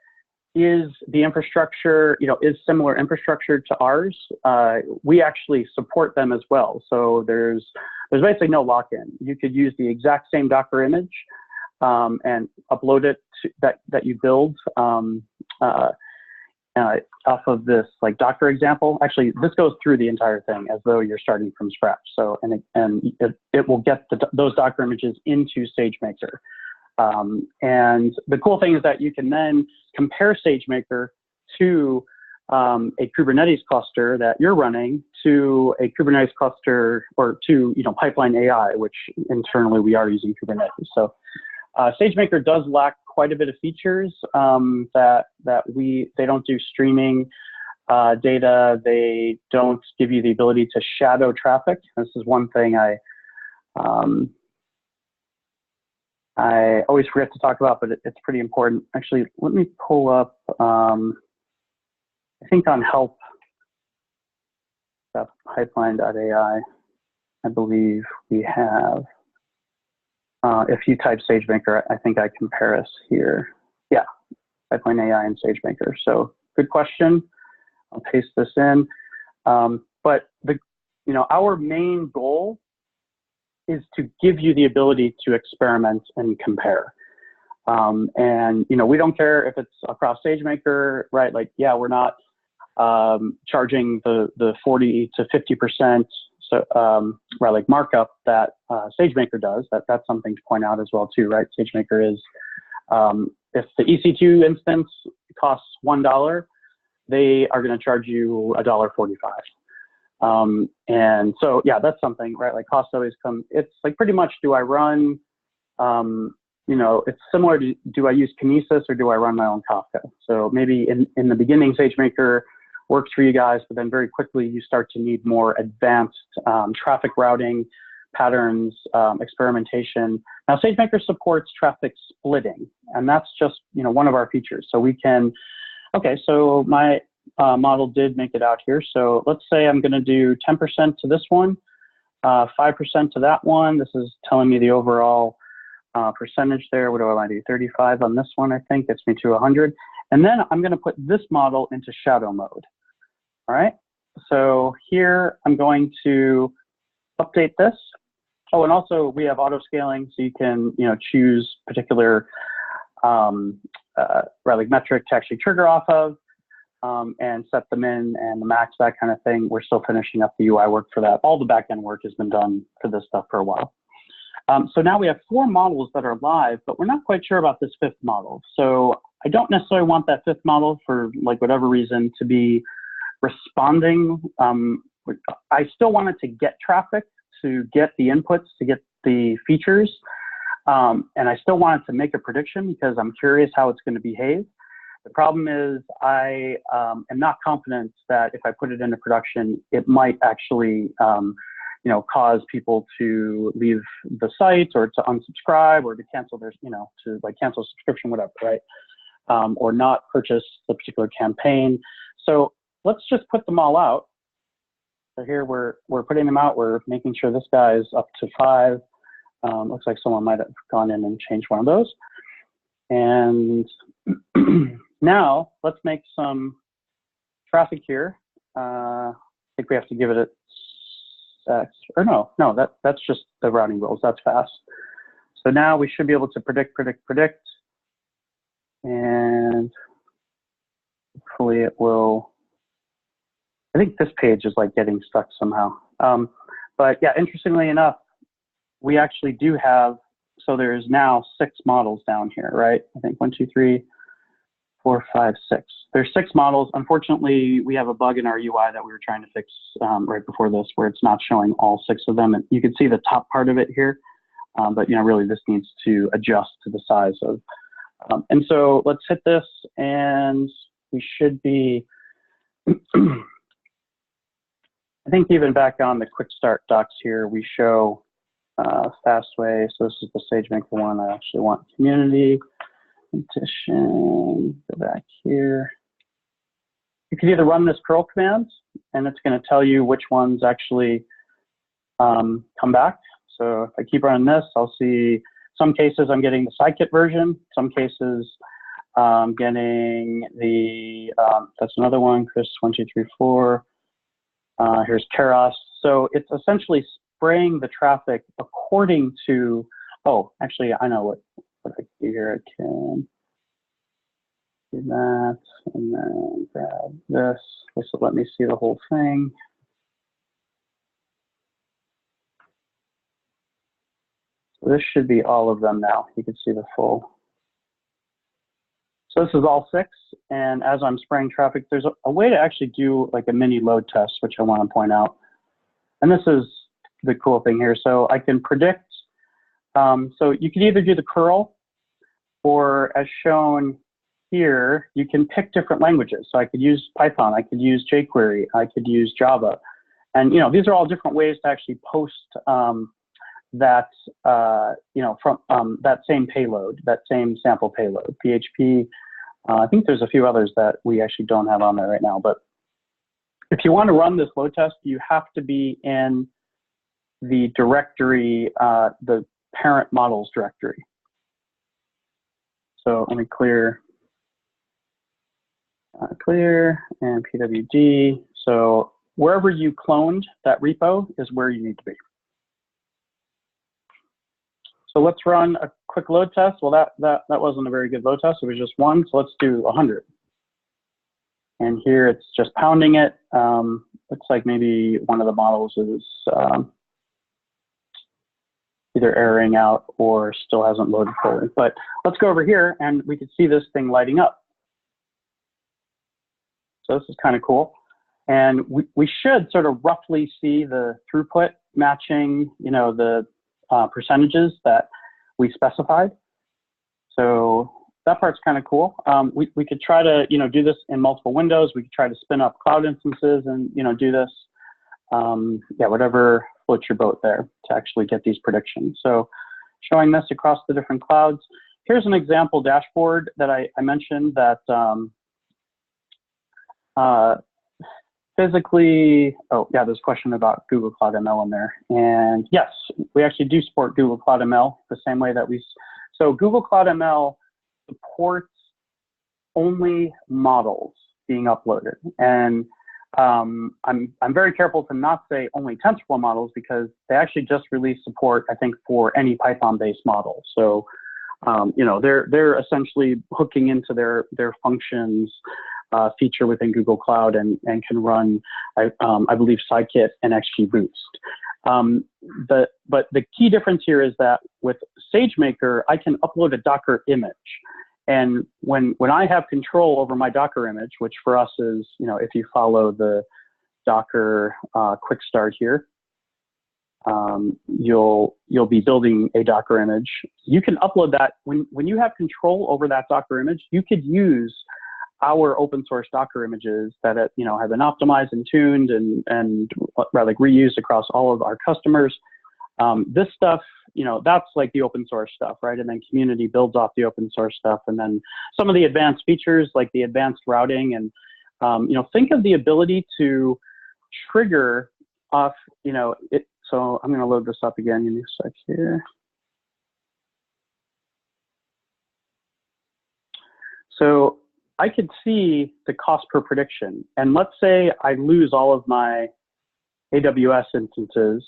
is the infrastructure, you know, is similar infrastructure to ours, we actually support them as well. So there's basically no lock-in. You could use the exact same Docker image and upload it to, that you build off of this like Docker example. Actually, this goes through the entire thing as though you're starting from scratch. So and it will get those Docker images into SageMaker. And the cool thing is that you can then compare SageMaker to a Kubernetes cluster that you're running to a Kubernetes cluster or to, you know, PipelineAI, which internally we are using Kubernetes. So SageMaker does lack quite a bit of features that they don't do streaming data. They don't give you the ability to shadow traffic. This is one thing I always forget to talk about, but it's pretty important. Actually, let me pull up, I think on help, pipeline.ai, I believe we have, if you type SageMaker, I think I compare us here. Yeah, PipelineAI and SageMaker. So good question. I'll paste this in. But you know, our main goal is to give you the ability to experiment and compare. And you know, we don't care if it's across SageMaker, right? Like, yeah, we're not charging the 40 to 50% right, like markup that SageMaker does. That's something to point out as well too, right? SageMaker is if the EC2 instance costs $1, they are going to charge you $1.45. And so, yeah, that's something, right? Like costs always come, it's like pretty much, do I run, you know, it's similar to, do I use Kinesis or do I run my own Kafka? So maybe in the beginning, SageMaker works for you guys, but then very quickly you start to need more advanced traffic routing patterns, experimentation. Now, SageMaker supports traffic splitting, and that's just, you know, one of our features. So we can, okay, so my model did make it out here. So let's say I'm going to do 10% to this one, 5% to that one. This is telling me the overall percentage there. What do I want to do? 35 on this one, I think gets me to 100. And then I'm going to put this model into shadow mode. All right. So here I'm going to update this. Oh, and also we have auto scaling, so you can, you know, choose particular like metric to actually trigger off of. And set them in and the max, that kind of thing. We're still finishing up the UI work for that. All the backend work has been done for this stuff for a while. So now we have 4 models that are live, but we're not quite sure about this 5th model. So I don't necessarily want that 5th model for like whatever reason to be responding. I still want it to get traffic, to get the inputs, to get the features. And I still want it to make a prediction because I'm curious how it's going to behave. The problem is I am not confident that if I put it into production, it might actually cause people to leave the site or to unsubscribe or to cancel their, to like cancel subscription, whatever, right? Or not purchase the particular campaign. So let's just put them all out. So here we're putting them out. We're making sure this guy is up to 5. Looks like someone might have gone in and changed one of those. And now let's make some traffic here. I think we have to give it a X, or no, that's just the routing rules. That's fast. So now we should be able to predict. And hopefully it will. I think this page is like getting stuck somehow. But yeah, interestingly enough, we actually do have, so there's now 6 models down here, right? I think 1, 2, 3, 4, 5, 6. There's 6 models. Unfortunately, we have a bug in our UI that we were trying to fix right before this, where it's not showing all 6 of them. And you can see the top part of it here, but really this needs to adjust to the size of. And so let's hit this, and we should be. I think even back on the quick start docs here, we show fast way. So this is the SageMaker one. I actually want community, petition, go back here. You can either run this curl command, and it's going to tell you which ones actually come back. So if I keep running this, I'll see some cases I'm getting the Scikit version. Some cases I'm getting the, that's another one, Chris 1, 2, 3, 4. Here's Keras. So it's essentially spraying the traffic according to, oh, actually, I know what I can do here. I can do that and then grab this. This will let me see the whole thing. So this should be all of them now. You can see the full. So this is all 6, and as I'm spraying traffic, there's a way to actually do like a mini load test, which I want to point out. And this is the cool thing here. So I can predict, so you can either do the curl, or as shown here, you can pick different languages. So I could use Python, I could use jQuery, I could use Java. And these are all different ways to actually post that, from that same payload, that same sample payload, PHP. I think there's a few others that we actually don't have on there right now. But if you want to run this load test, you have to be in the directory, the parent models directory. So let me clear and pwd. So wherever you cloned that repo is where you need to be. So let's run a quick load test. Well, that wasn't a very good load test. It was just 1. So let's do 100. And here it's just pounding it. Looks like maybe one of the models is either erroring out or still hasn't loaded fully. But let's go over here, and we can see this thing lighting up. So this is kind of cool. And we should sort of roughly see the throughput matching, the percentages that we specified. So that part's kind of cool. We could try to, do this in multiple windows. We could try to spin up cloud instances and, do this. Yeah, whatever floats your boat there to actually get these predictions. So showing this across the different clouds. Here's an example dashboard that I mentioned that physically, oh yeah, there's a question about Google Cloud ML in there. And yes, we actually do support Google Cloud ML the same way that so Google Cloud ML supports only models being uploaded. And I'm very careful to not say only TensorFlow models, because they actually just released support, I think, for any Python-based model. So, they're essentially hooking into their functions feature within Google Cloud and can run, I believe, Scikit and XGBoost. But the key difference here is that with SageMaker, I can upload a Docker image. And when I have control over my Docker image, which for us is, if you follow the Docker quick start here, you'll be building a Docker image. You can upload that when you have control over that Docker image. You could use our open source Docker images that have been optimized and tuned and like reused across all of our customers. This stuff, that's like the open source stuff, right? And then community builds off the open source stuff, and then some of the advanced features like the advanced routing, and think of the ability to trigger off, it. So I'm going to load this up again in a sec here. So I could see the cost per prediction, and let's say I lose all of my AWS instances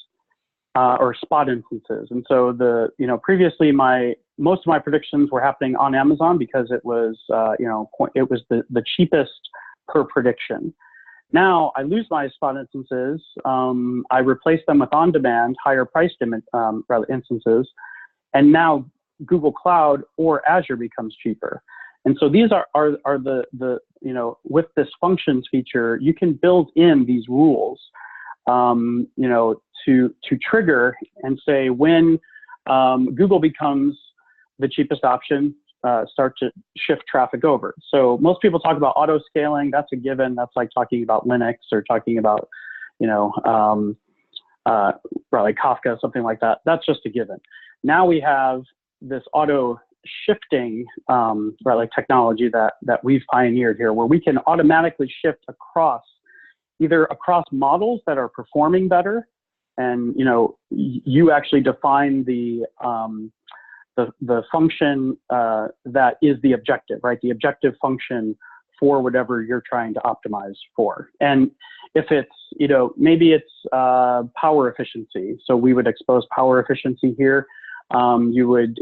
or Spot instances, and so previously most of my predictions were happening on Amazon because it was it was the cheapest per prediction. Now I lose my Spot instances, I replace them with on-demand, higher priced instances, and now Google Cloud or Azure becomes cheaper. And so these are the with this functions feature, you can build in these rules, to trigger and say when Google becomes the cheapest option, start to shift traffic over. So most people talk about auto scaling. That's a given. That's like talking about Linux or talking about, like Kafka, something like that. That's just a given. Now we have this auto shifting like technology that we've pioneered here, where we can automatically shift either across models that are performing better, and you actually define the function that is the objective, right? The objective function for whatever you're trying to optimize for. And if it's, maybe it's power efficiency, so we would expose power efficiency here. You would,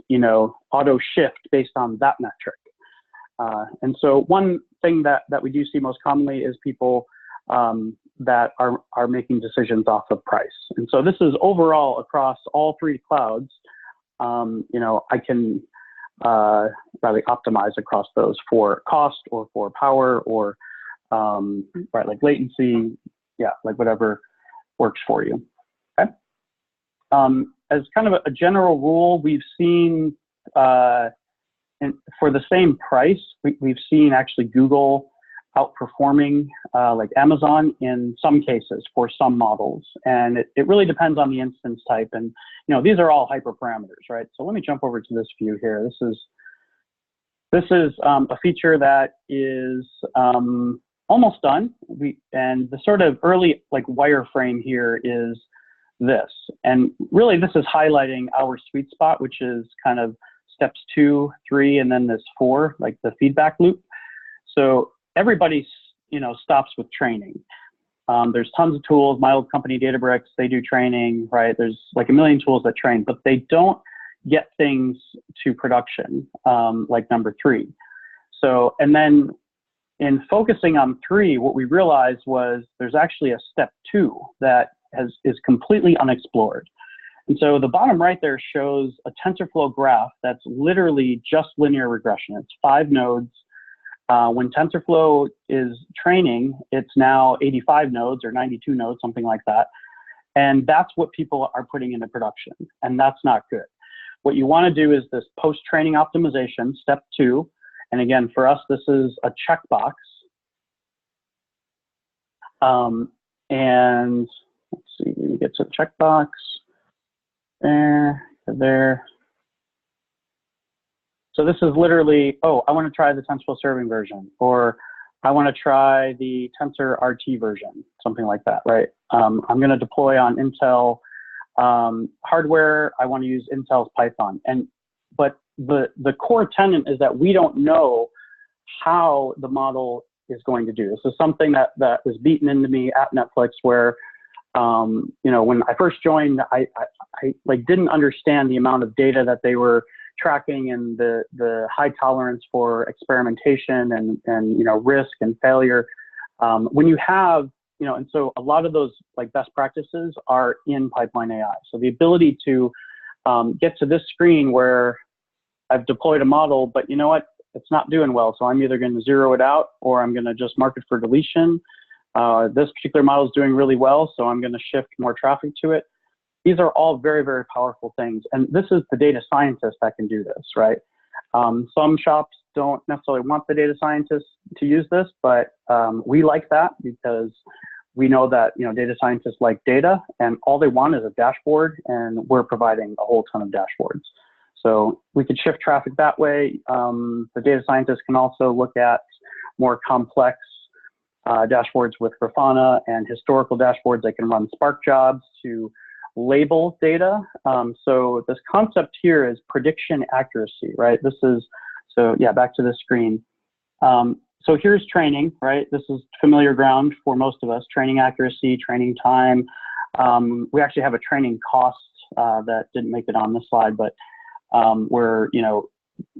auto shift based on that metric. And so one thing that we do see most commonly is people that are making decisions off of price. And so this is overall across all three clouds. I can probably optimize across those for cost or for power or like latency, like whatever works for you. Okay. As kind of a general rule, we've seen for the same price, we've seen actually Google outperforming like Amazon in some cases for some models, and it really depends on the instance type. And these are all hyperparameters, right? So let me jump over to this view here. This is a feature that is almost done. And the sort of early like wireframe here is this, and really this is highlighting our sweet spot, which is kind of steps 2, 3, and then this 4, like the feedback loop. So everybody, stops with training. There's tons of tools. My old company, Databricks, they do training, right? There's like a million tools that train, but they don't get things to production, like number 3. So, and then in focusing on 3, what we realized was there's actually a step 2 that is completely unexplored. And so the bottom right there shows a TensorFlow graph that's literally just linear regression. It's 5 nodes. When TensorFlow is training, it's now 85 nodes or 92 nodes, something like that. And that's what people are putting into production, and that's not good. What you want to do is this post-training optimization, step 2. And again, for us, this is a checkbox. And let's see, we get to the checkbox. There. So this is literally, oh, I want to try the TensorFlow serving version, or I want to try the Tensor RT version, something like that, right? I'm going to deploy on Intel hardware. I want to use Intel's Python. But the core tenet is that we don't know how the model is going to do. This is something that was beaten into me at Netflix, where when I first joined, I like didn't understand the amount of data that they were tracking and the high tolerance for experimentation and risk and failure. When you have, and so a lot of those like best practices are in PipelineAI. So the ability to get to this screen where I've deployed a model, but you know what, it's not doing well. So I'm either going to zero it out or I'm going to just mark it for deletion. This particular model is doing really well, so I'm going to shift more traffic to it. These are all very, very powerful things. And this is the data scientist that can do this, right? Some shops don't necessarily want the data scientists to use this, but we like that because we know that data scientists like data, and all they want is a dashboard, and we're providing a whole ton of dashboards. So we could shift traffic that way. The data scientists can also look at more complex dashboards with Grafana and historical dashboards. They can run Spark jobs to label data. So this concept here is prediction accuracy, right? This is, so yeah, back to the screen. So here's training, right? This is familiar ground for most of us, training accuracy, training time. We actually have a training cost that didn't make it on this slide, but where,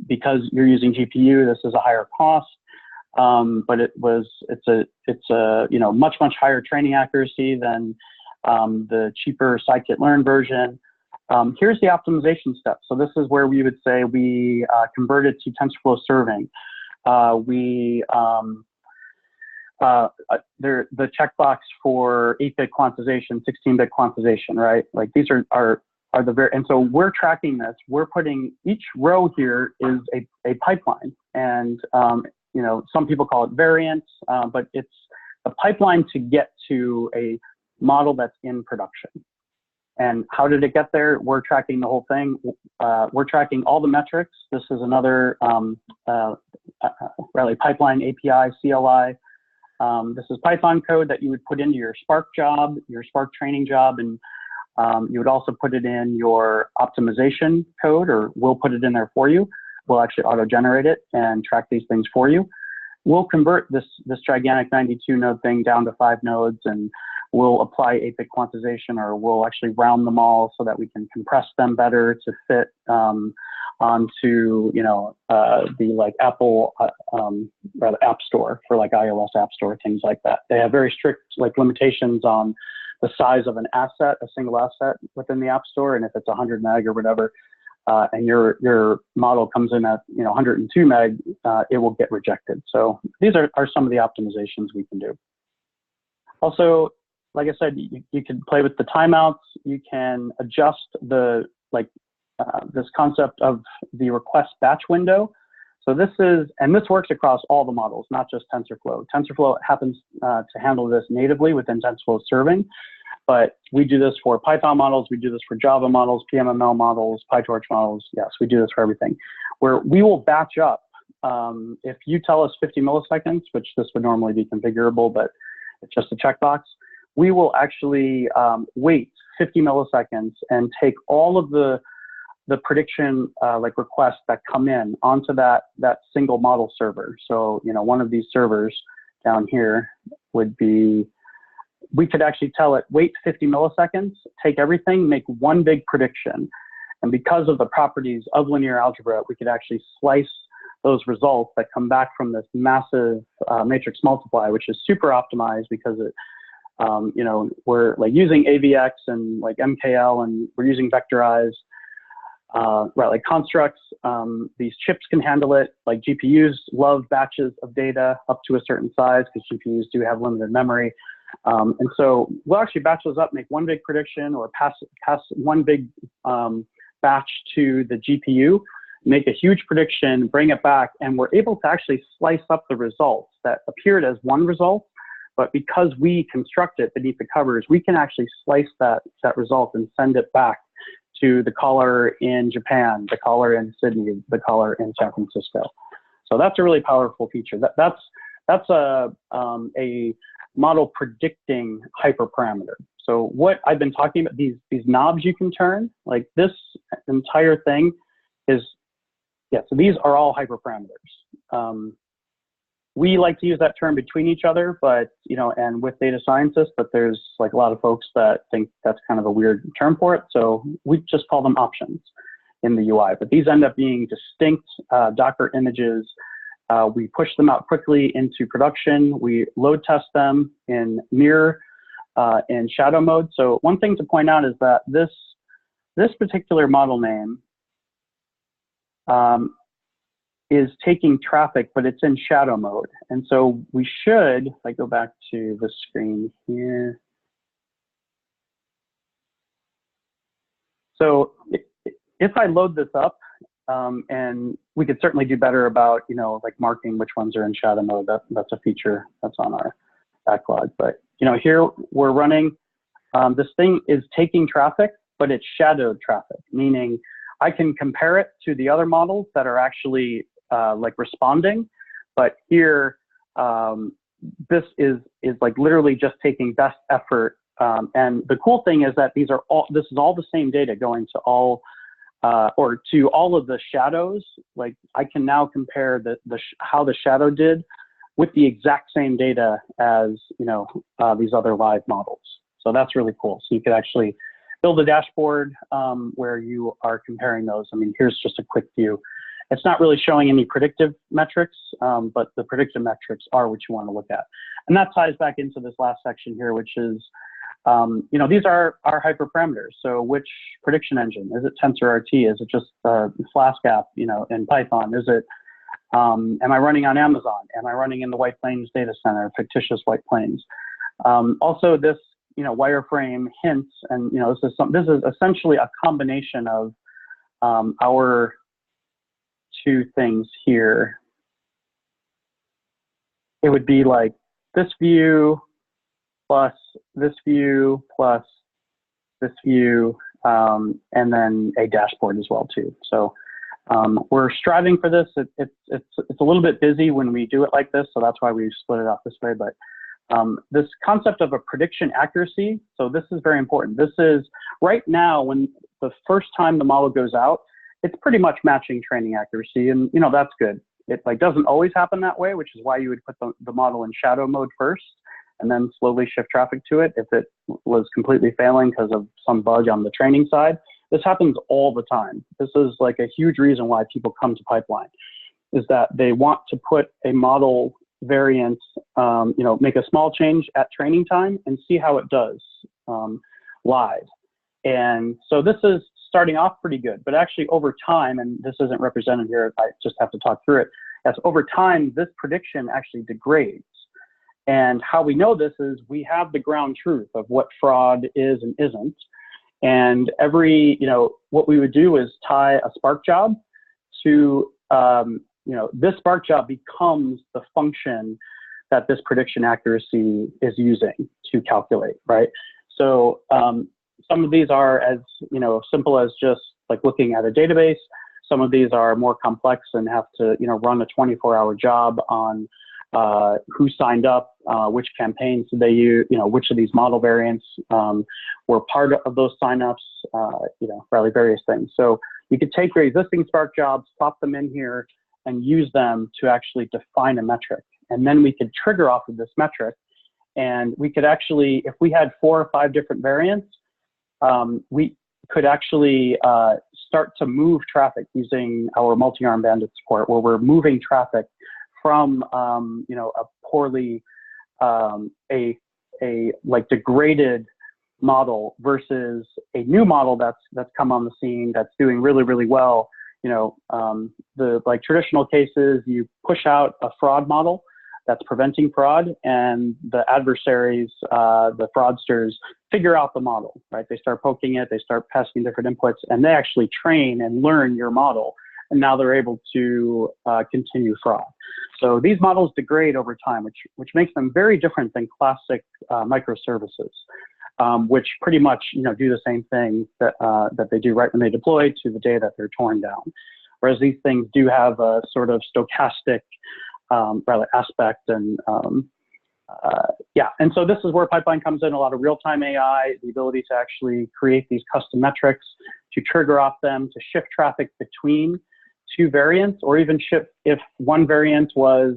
because you're using GPU, this is a higher cost. But it's a much higher training accuracy than the cheaper Scikit-Learn version. Here's the optimization step. So this is where we would say we converted to TensorFlow serving. The checkbox for 8-bit quantization, 16-bit quantization, right? Like these are the very, and so we're tracking this. We're putting each row here is a pipeline, and some people call it variance, but it's a pipeline to get to a model that's in production. And how did it get there? We're tracking the whole thing. We're tracking all the metrics. This is another really pipeline API, CLI. This is Python code that you would put into your Spark job, your Spark training job, and you would also put it in your optimization code, or we'll put it in there for you. We'll actually auto-generate it and track these things for you. We'll convert this gigantic 92 node thing down to 5 nodes, and we'll apply 8-bit quantization, or we'll actually round them all so that we can compress them better to fit onto the like Apple rather App Store for like iOS App Store, things like that. They have very strict like limitations on the size of an asset, a single asset within the App Store, and if it's 100 meg or whatever, and your model comes in at 102 meg, it will get rejected. So these are some of the optimizations we can do. Also, like I said, you can play with the timeouts. You can adjust the this concept of the request batch window. So this works across all the models, not just TensorFlow. TensorFlow happens to handle this natively within TensorFlow serving, but we do this for Python models, we do this for Java models, PMML models, PyTorch models. Yes, we do this for everything, where we will batch up. If you tell us 50 milliseconds, which this would normally be configurable, but it's just a checkbox, we will actually wait 50 milliseconds and take all of the prediction requests that come in onto that single model server. So one of these servers down here would be, we could actually tell it, wait 50 milliseconds, take everything, make one big prediction. And because of the properties of linear algebra, we could actually slice those results that come back from this massive matrix multiply, which is super optimized because it, we're like using AVX and like MKL, and we're using vectorized like constructs. These chips can handle it. Like GPUs love batches of data up to a certain size because GPUs do have limited memory. And so we'll actually batch those up, make one big prediction, or pass one big batch to the GPU, make a huge prediction, bring it back, and we're able to actually slice up the results that appeared as one result. But because we construct it beneath the covers, we can actually slice that result and send it back to the caller in Japan, the caller in Sydney, the caller in San Francisco. So that's a really powerful feature. That's a model predicting hyperparameter. So what I've been talking about, these knobs you can turn, like this entire thing is, yeah, so these are all hyperparameters. We like to use that term between each other, but, and with data scientists, but there's like a lot of folks that think that's kind of a weird term for it. So we just call them options in the UI, but these end up being distinct Docker images. We push them out quickly into production. We load test them in mirror and shadow mode. So one thing to point out is that this particular model name is taking traffic, but it's in shadow mode. And so we should, if I go back to the screen here. So if I load this up And we could certainly do better about, like marking which ones are in shadow mode. That's a feature that's on our backlog. But, here we're running, this thing is taking traffic, but it's shadowed traffic, meaning I can compare it to the other models that are actually like responding. But here, this is like literally just taking best effort. And the cool thing is that this is all the same data going to all, or to all of the shadows. Like I can now compare how the shadow did with the exact same data as, these other live models. So that's really cool. So you could actually build a dashboard where you are comparing those. I mean, here's just a quick view. It's not really showing any predictive metrics, but the predictive metrics are what you want to look at. And that ties back into this last section here, which is, these are our hyperparameters. So which prediction engine? Is it TensorRT? Is it just Flask app, in Python? Is it, am I running on Amazon? Am I running in the White Plains data center, fictitious White Plains? Also this, wireframe hints, and, this is essentially a combination of our two things here. It would be like this view plus this view plus this view, and then a dashboard as well too. So we're striving for this. It's a little bit busy when we do it like this, so that's why we split it up this way. But this concept of a prediction accuracy, so this is very important. This is right now when the first time the model goes out, it's pretty much matching training accuracy, and that's good. It doesn't always happen that way, which is why you would put the model in shadow mode first and then slowly shift traffic to it if it was completely failing because of some bug on the training side. This happens all the time. This is like a huge reason why people come to Pipeline, is that they want to put a model variant, make a small change at training time and see how it does live. And so this is starting off pretty good, but actually over time, and this isn't represented here, I just have to talk through it, as over time, this prediction actually degrades. And how we know this is we have the ground truth of what fraud is and isn't. And what we would do is tie a Spark job to, this Spark job becomes the function that this prediction accuracy is using to calculate, right? So some of these are as simple as just like looking at a database. Some of these are more complex and have to run a 24-hour job on who signed up, which campaigns did they use, which of these model variants were part of those signups, really various things. So you could take your existing Spark jobs, plop them in here, and use them to actually define a metric. And then we could trigger off of this metric, and we could actually, if we had 4 or 5 different variants, we could actually start to move traffic using our multi-arm bandit support, where we're moving traffic from a poorly like degraded model versus a new model that's come on the scene that's doing really, really well. The like traditional cases, you push out a fraud model that's preventing fraud, and the adversaries, the fraudsters, figure out the model, right? They start poking it, they start passing different inputs, and they actually train and learn your model. And now they're able to continue fraud. So these models degrade over time, which makes them very different than classic microservices, which pretty much do the same thing that they do right when they deploy to the day that they're torn down. Whereas these things do have a sort of stochastic aspect, and and so this is where Pipeline comes in, a lot of real-time AI, the ability to actually create these custom metrics, to trigger off them, to shift traffic between 2 variants, or even shift if one variant was,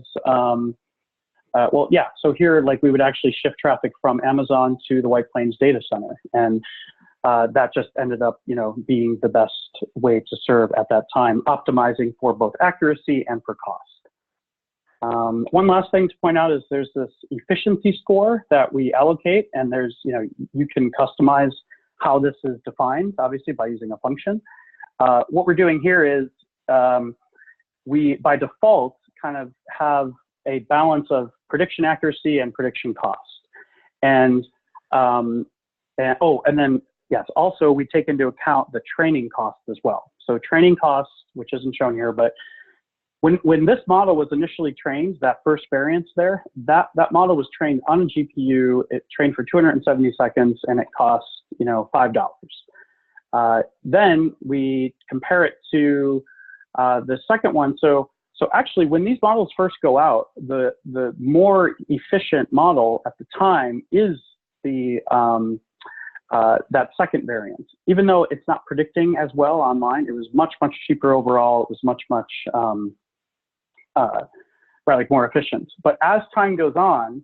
so here, like we would actually shift traffic from Amazon to the White Plains data center. And that just ended up, being the best way to serve at that time, optimizing for both accuracy and for cost. One last thing to point out is there's this efficiency score that we allocate, and there's, you can customize how this is defined, obviously, by using a function. What we're doing here is we, by default, kind of have a balance of prediction accuracy and prediction cost. And then, yes, also we take into account the training costs as well. So training costs, which isn't shown here, but when this model was initially trained, that first variance there, that model was trained on a GPU. It trained for 270 seconds, and it cost, you know, $5. Then we compare it to the second one. So actually, when these models first go out, the more efficient model at the time is the that second variant. Even though it's not predicting as well online, it was much cheaper overall. It was much like more efficient. But as time goes on,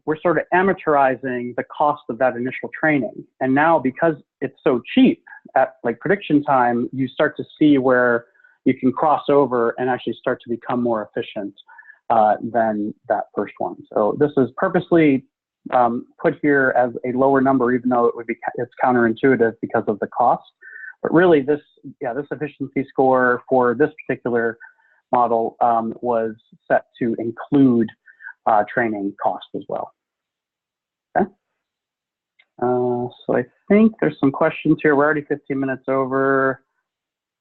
we're sort of amortizing the cost of that initial training. And now, because it's so cheap at like prediction time, you start to see where you can cross over and actually start to become more efficient than that first one. So this is purposely put here as a lower number, even though it's counterintuitive because of the cost. But really, this efficiency score for this particular model was set to include training cost as well. Okay. So I think there's some questions here. We're already 15 minutes over.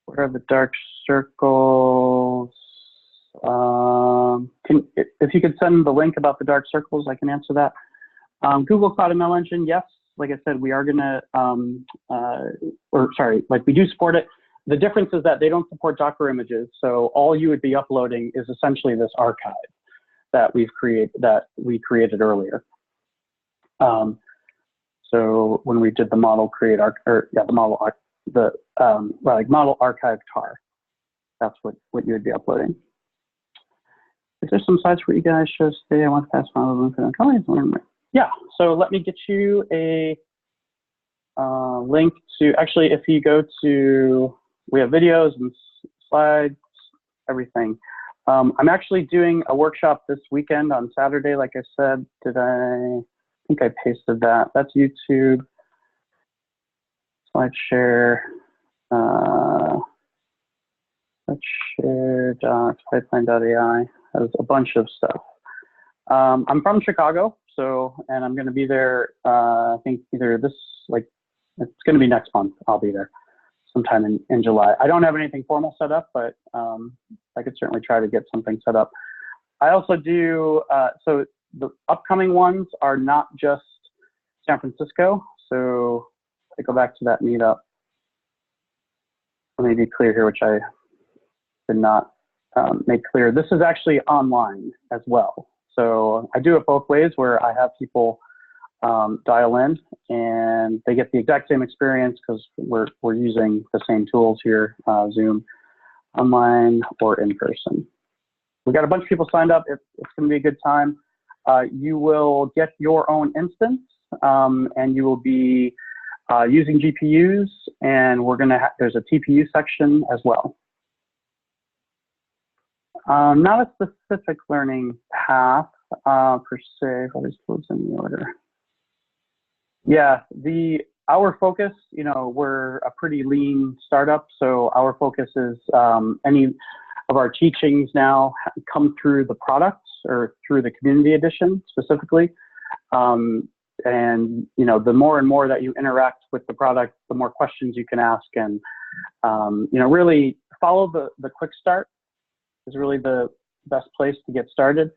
What are the dark circles? If you could send the link about the dark circles, I can answer that. Google Cloud ML Engine, yes. Like I said, we are gonna, we do support it. The difference is that they don't support Docker images, so all you would be uploading is essentially this archive that we created earlier. So when we did the model model archive tar, that's what you would be uploading. Is there some sites where you guys show today? I want to pass on the yeah. So let me get you a link to, actually, if you go to, we have videos and slides, everything. I'm actually doing a workshop this weekend on Saturday, like I said. I think I pasted that. That's YouTube. Slide share. Let's share docs, PipelineAI has a bunch of stuff. I'm from Chicago, and I'm going to be there, I think either it's going to be next month. I'll be there sometime in July. I don't have anything formal set up, but I could certainly try to get something set up. I also do, so the upcoming ones are not just San Francisco. So I go back to that meetup. Let me be clear here, which I did not make clear. This is actually online as well. So I do it both ways, where I have people dial in and they get the exact same experience because we're using the same tools here, Zoom, online or in person. We got a bunch of people signed up. It's going to be a good time. You will get your own instance, and you will be using GPUs, and there's a TPU section as well. Not a specific learning path per se. I'll just close in the order. Yeah, our focus, we're a pretty lean startup, so our focus is any of our teachings now come through the products or through the community edition specifically. And the more and more that you interact with the product, the more questions you can ask, and really follow the quick start is really the best place to get started.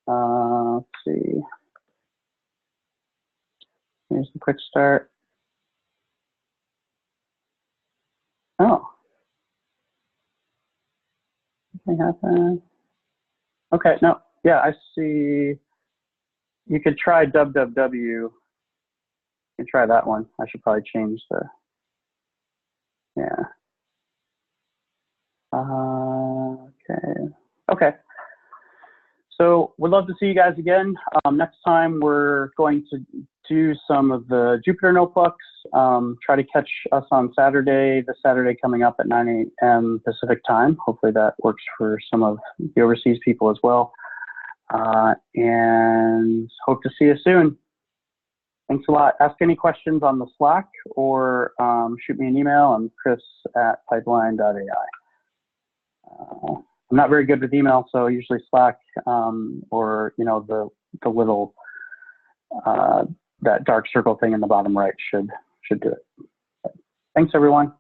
Let's see. Here's the quick start. Oh. Nothing happened. Okay, no. Yeah, I see. You could try www. You can try that one. I should probably change the, yeah. Okay. So we'd love to see you guys again. Next time we're going to do some of the Jupyter notebooks. Try to catch us on Saturday, this Saturday coming up at 9 a.m. Pacific time. Hopefully that works for some of the overseas people as well. And hope to see you soon. Thanks a lot. Ask any questions on the Slack or shoot me an email. I'm chris@pipeline.ai. I'm not very good with email, so usually Slack or the little that dark circle thing in the bottom right should do it. Thanks everyone.